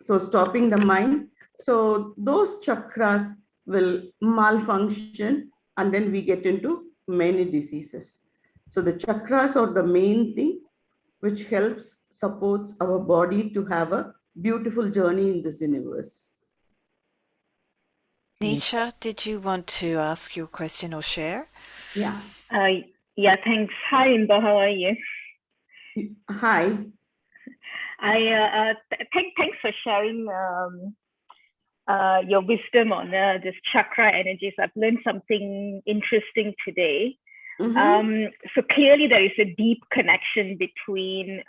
So stopping the mind. So those chakras will malfunction, and then we get into many diseases. So the chakras are the main thing which helps, supports our body to have a beautiful journey in this universe. Nisha, did you want to ask your question or share? Yeah. Yeah, thanks. Hi, Imba, how are you? Hi. Thanks for sharing your wisdom on this chakra energies. I've learned something interesting today. So clearly there is a deep connection between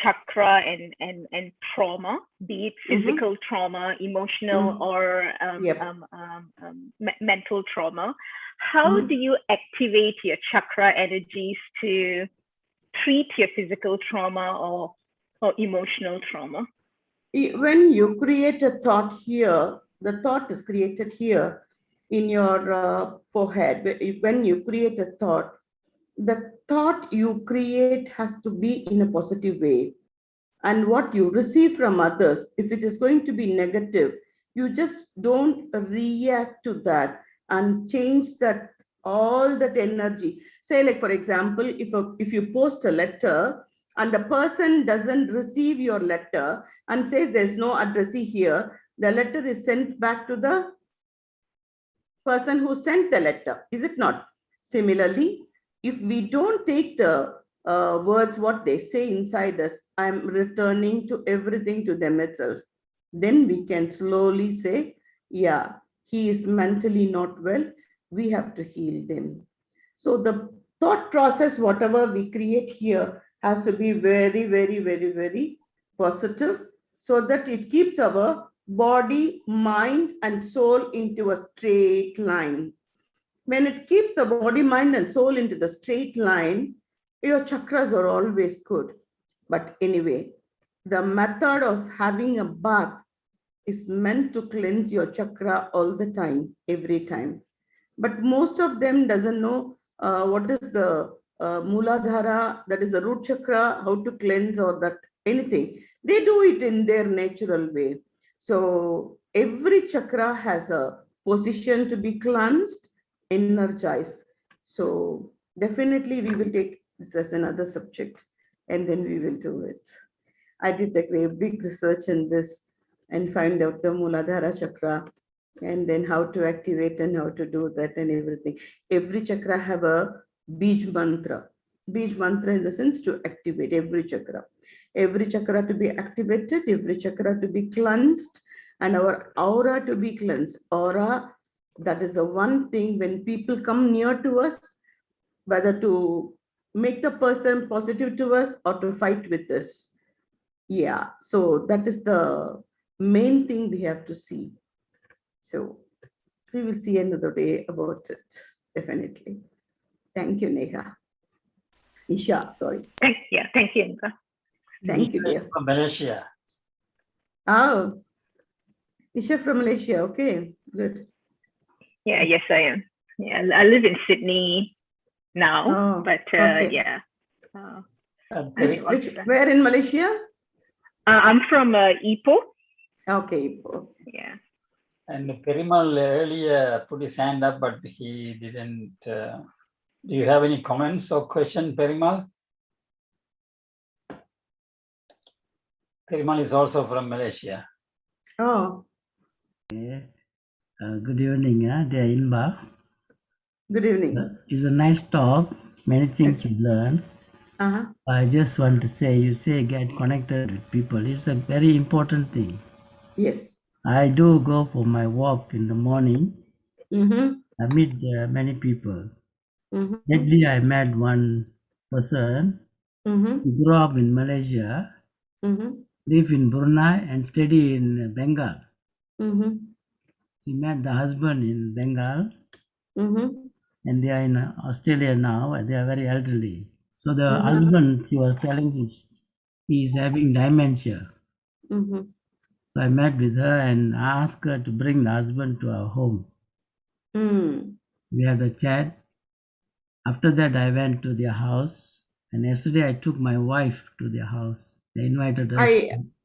chakra and trauma, be it physical trauma, emotional, or mental trauma. How do you activate your chakra energies to treat your physical trauma or emotional trauma? When you create a thought here, the thought is created here in your forehead. When you create a thought, the thought you create has to be in a positive way. And what you receive from others, if it is going to be negative, you just don't react to that and change that, all that energy. Say, like, for example, if you post a letter and the person doesn't receive your letter and says there's no addressee here, the letter is sent back to the person who sent the letter, is it not? Similarly, if we don't take the words, what they say inside us, I'm returning to everything to them itself, then we can slowly say, yeah, he is mentally not well, we have to heal them. So the thought process, whatever we create here, has to be very, very, very, very positive, so that it keeps our body, mind, and soul into a straight line. When it keeps the body, mind, and soul into the straight line, your chakras are always good. But anyway, the method of having a bath is meant to cleanse your chakra all the time, every time. But most of them doesn't know what is the Muladhara, that is the root chakra, how to cleanse or that anything. They do it in their natural way. So every chakra has a position to be cleansed, energized. So definitely we will take this as another subject and then we will do it. I did a big research in this and find out the Muladhara Chakra and then how to activate and how to do that and everything. Every chakra have a Bij mantra. Bij mantra in the sense to activate every chakra. Every chakra to be activated, every chakra to be cleansed, and our aura to be cleansed. Aura, that is the one thing when people come near to us, whether to make the person positive to us or to fight with us. Yeah, so that is the main thing we have to see. So we will see another day about it, definitely. Thank you, Neha. Isha, sorry. Thank you, Nika. Thank you, dear. From Malaysia. Oh, Isha from Malaysia. Okay, good. Yeah, yes, I am. Yeah, I live in Sydney now, but okay. yeah. Where in Malaysia? I'm from Ipoh. Okay, Ipoh. Yeah. And Perimal earlier put his hand up, but he didn't. Do you have any comments or question, Perimal? Perimal is also from Malaysia. Oh. Good evening, dear Inba. Good evening. It's a nice talk. Many things to learn. I just want to say, you say get connected with people. It's a very important thing. Yes. I do go for my walk in the morning. I meet many people. Lately, I met one person who grew up in Malaysia, live in Brunei and study in Bengal. She met the husband in Bengal, and they are in Australia now, and they are very elderly. So the husband, she was telling me, he is having dementia. So I met with her and asked her to bring the husband to our home. We had a chat. After that, I went to their house, and yesterday I took my wife to their house. They invited us.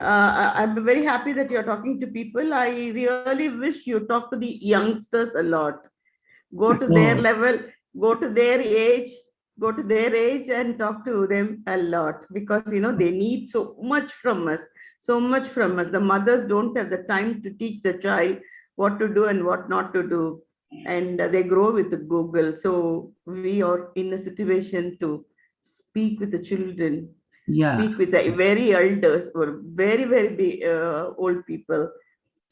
I'm very happy that you're talking to people. I really wish you talk to the youngsters a lot. Go to their level, go to their age, and talk to them a lot, because they need so much from us. The mothers don't have the time to teach the child what to do and what not to do, and they grow with the Google. So we are in a situation to speak with the children, speak with the very elders or very, very old people.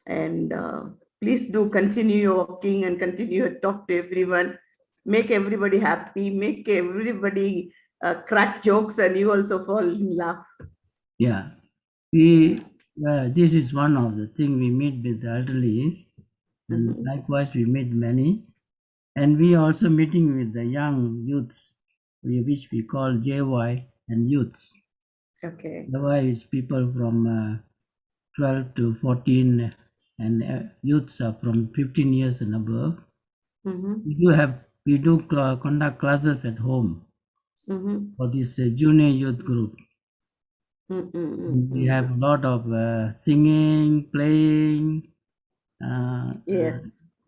And please do continue walking and continue to talk to everyone. Make everybody happy, make everybody crack jokes, and you also fall in laugh. Yeah, this is one of the things we meet with the elderly, and likewise we meet many, and we also meeting with the young youths, which we call JY and youths. Okay. JY is people from 12 to 14, and youths are from 15 years and above. We do conduct classes at home for this junior youth group. We have a lot of singing, playing,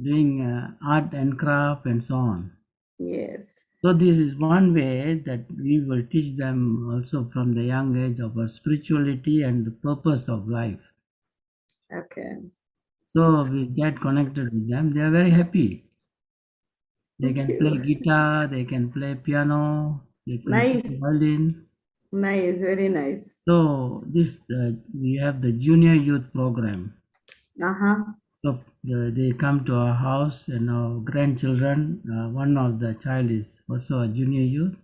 doing art and craft and so on. Yes. So this is one way that we will teach them also from the young age of our spirituality and the purpose of life. Okay. So we get connected with them. They are very happy. They can play guitar, they can play piano, they can play violin. Nice, very nice. So this we have the junior youth program. So they come to our house, and our grandchildren. One of the child is also a junior youth,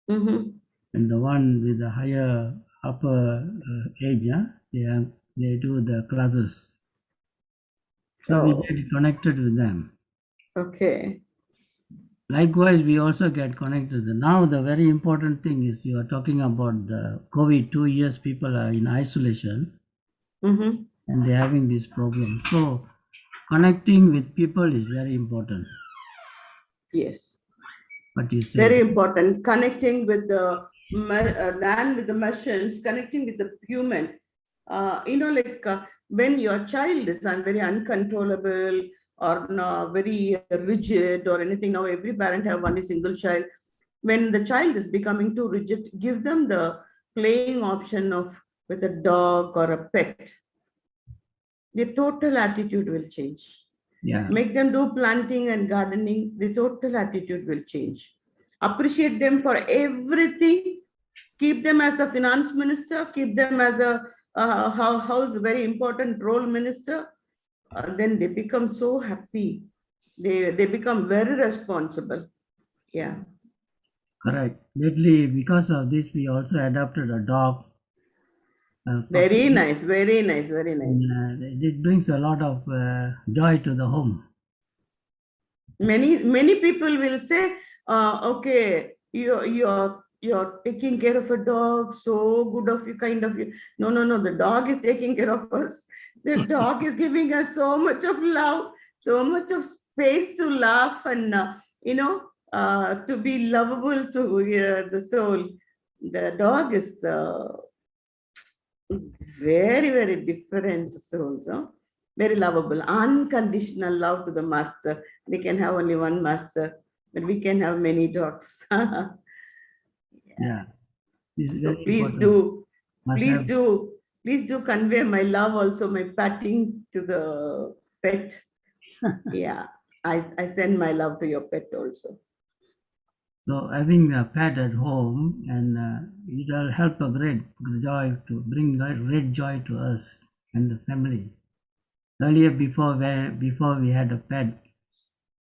and the one with the higher upper age, they do the classes. So we get connected with them. Okay. Likewise, we also get connected. Now, the very important thing is you are talking about the COVID. 2 years, people are in isolation, and they're having this problem. So, connecting with people is very important. Yes. What you say? Very important. Connecting with the man with the machines, connecting with the human. When your child is very uncontrollable or very rigid or anything. Now every parent have only single child. when the child is becoming too rigid, give them the playing option of with a dog or a pet. The total attitude will change. Yeah. Make them do planting and gardening, the total attitude will change. Appreciate them for everything. Keep them as a finance minister, keep them as a house very important role minister. Then they become so happy. They become very responsible. Yeah. Correct. Lately, because of this, we also adopted a dog. Very nice, very nice, very nice. It brings a lot of joy to the home. Many people will say, okay, you're taking care of a dog, so good of you, kind of you. No, the dog is taking care of us. The dog is giving us so much of love, so much of space to laugh and to be lovable to the soul. The dog is very, very different souls, huh? Very lovable, unconditional love to the master. They can have only one master, but we can have many dogs. Yeah. So please do convey my love also, my patting to the pet. Yeah, I send my love to your pet also. So having a pet at home, and it will help a great joy to bring great joy to us and the family. Earlier, before we had a pet,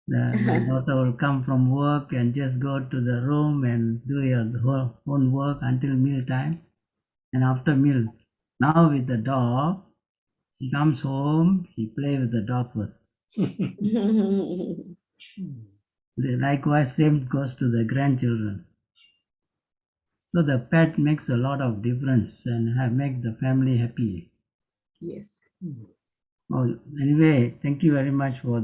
my daughter will come from work and just go to the room and do her own work until meal time. And after meal, now with the dog, she comes home, she plays with the dog first. Likewise, same goes to the grandchildren. So the pet makes a lot of difference and make the family happy. Yes. Well, anyway, thank you very much for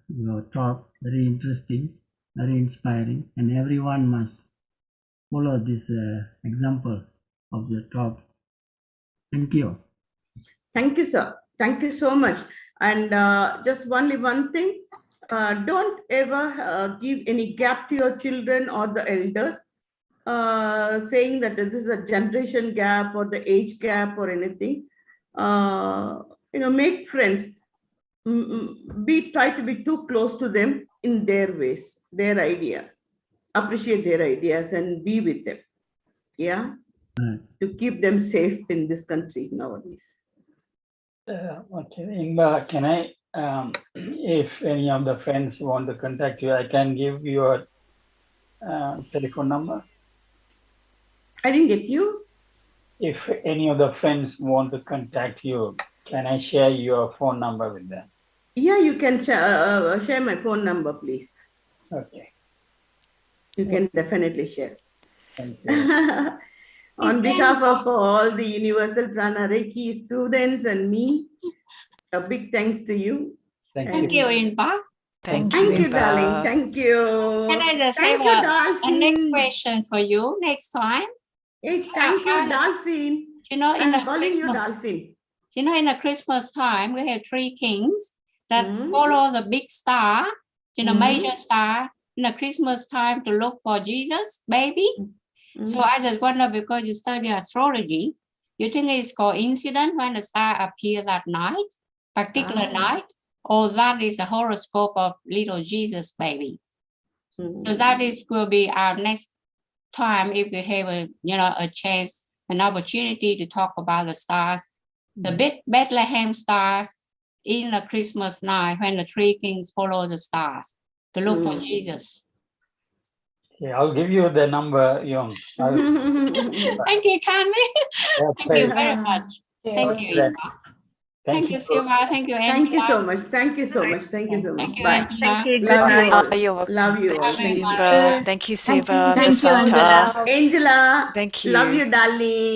your talk. Very interesting, very inspiring, and everyone must follow this example of your talk. Thank you. Thank you, sir. Thank you so much. And just only one thing, don't ever give any gap to your children or the elders, saying that this is a generation gap or the age gap or anything. Make friends. Try to be too close to them in their ways, their idea. Appreciate their ideas and be with them. Yeah. To keep them safe in this country nowadays. Okay, Ingba, can I, if any of the friends want to contact you, I can give your telephone number? I didn't get you. If any of the friends want to contact you, can I share your phone number with them? Yeah, you can share my phone number, please. Okay. You can definitely share. Thank you. On behalf of all the Universal Prana Reiki students and me, a big thanks to you. Thank you, Inba. Thank you, darling. Thank you. Can I just Thank have you, a next question for you next time? Hey, thank you, Dolphin. I'm calling you Dolphin. In the Christmas time, we have three kings that follow the big star, major star, in the Christmas time to look for Jesus, baby. So I just wonder, because you study astrology, you think it's coincidence when the star appears at night, particular night, or that is the horoscope of little Jesus baby? So that will be our next time if we have a chance, an opportunity to talk about the stars, the Bethlehem stars in the Christmas night when the three kings follow the stars to look for Jesus. Yeah, I'll give you the number, Yung. Thank you kindly. Thank you very much. Thank you, Inba. Thank you, Silva. Thank you, Angela. Thank you so much. Thank you so much. Thank you so much. Thank you, Bye. Angela. Love you all. You're welcome. Love you all. Thank you, Inba. Thank you, Siva. Thank you, Vasanta. Angela. Thank you. Love you, darling.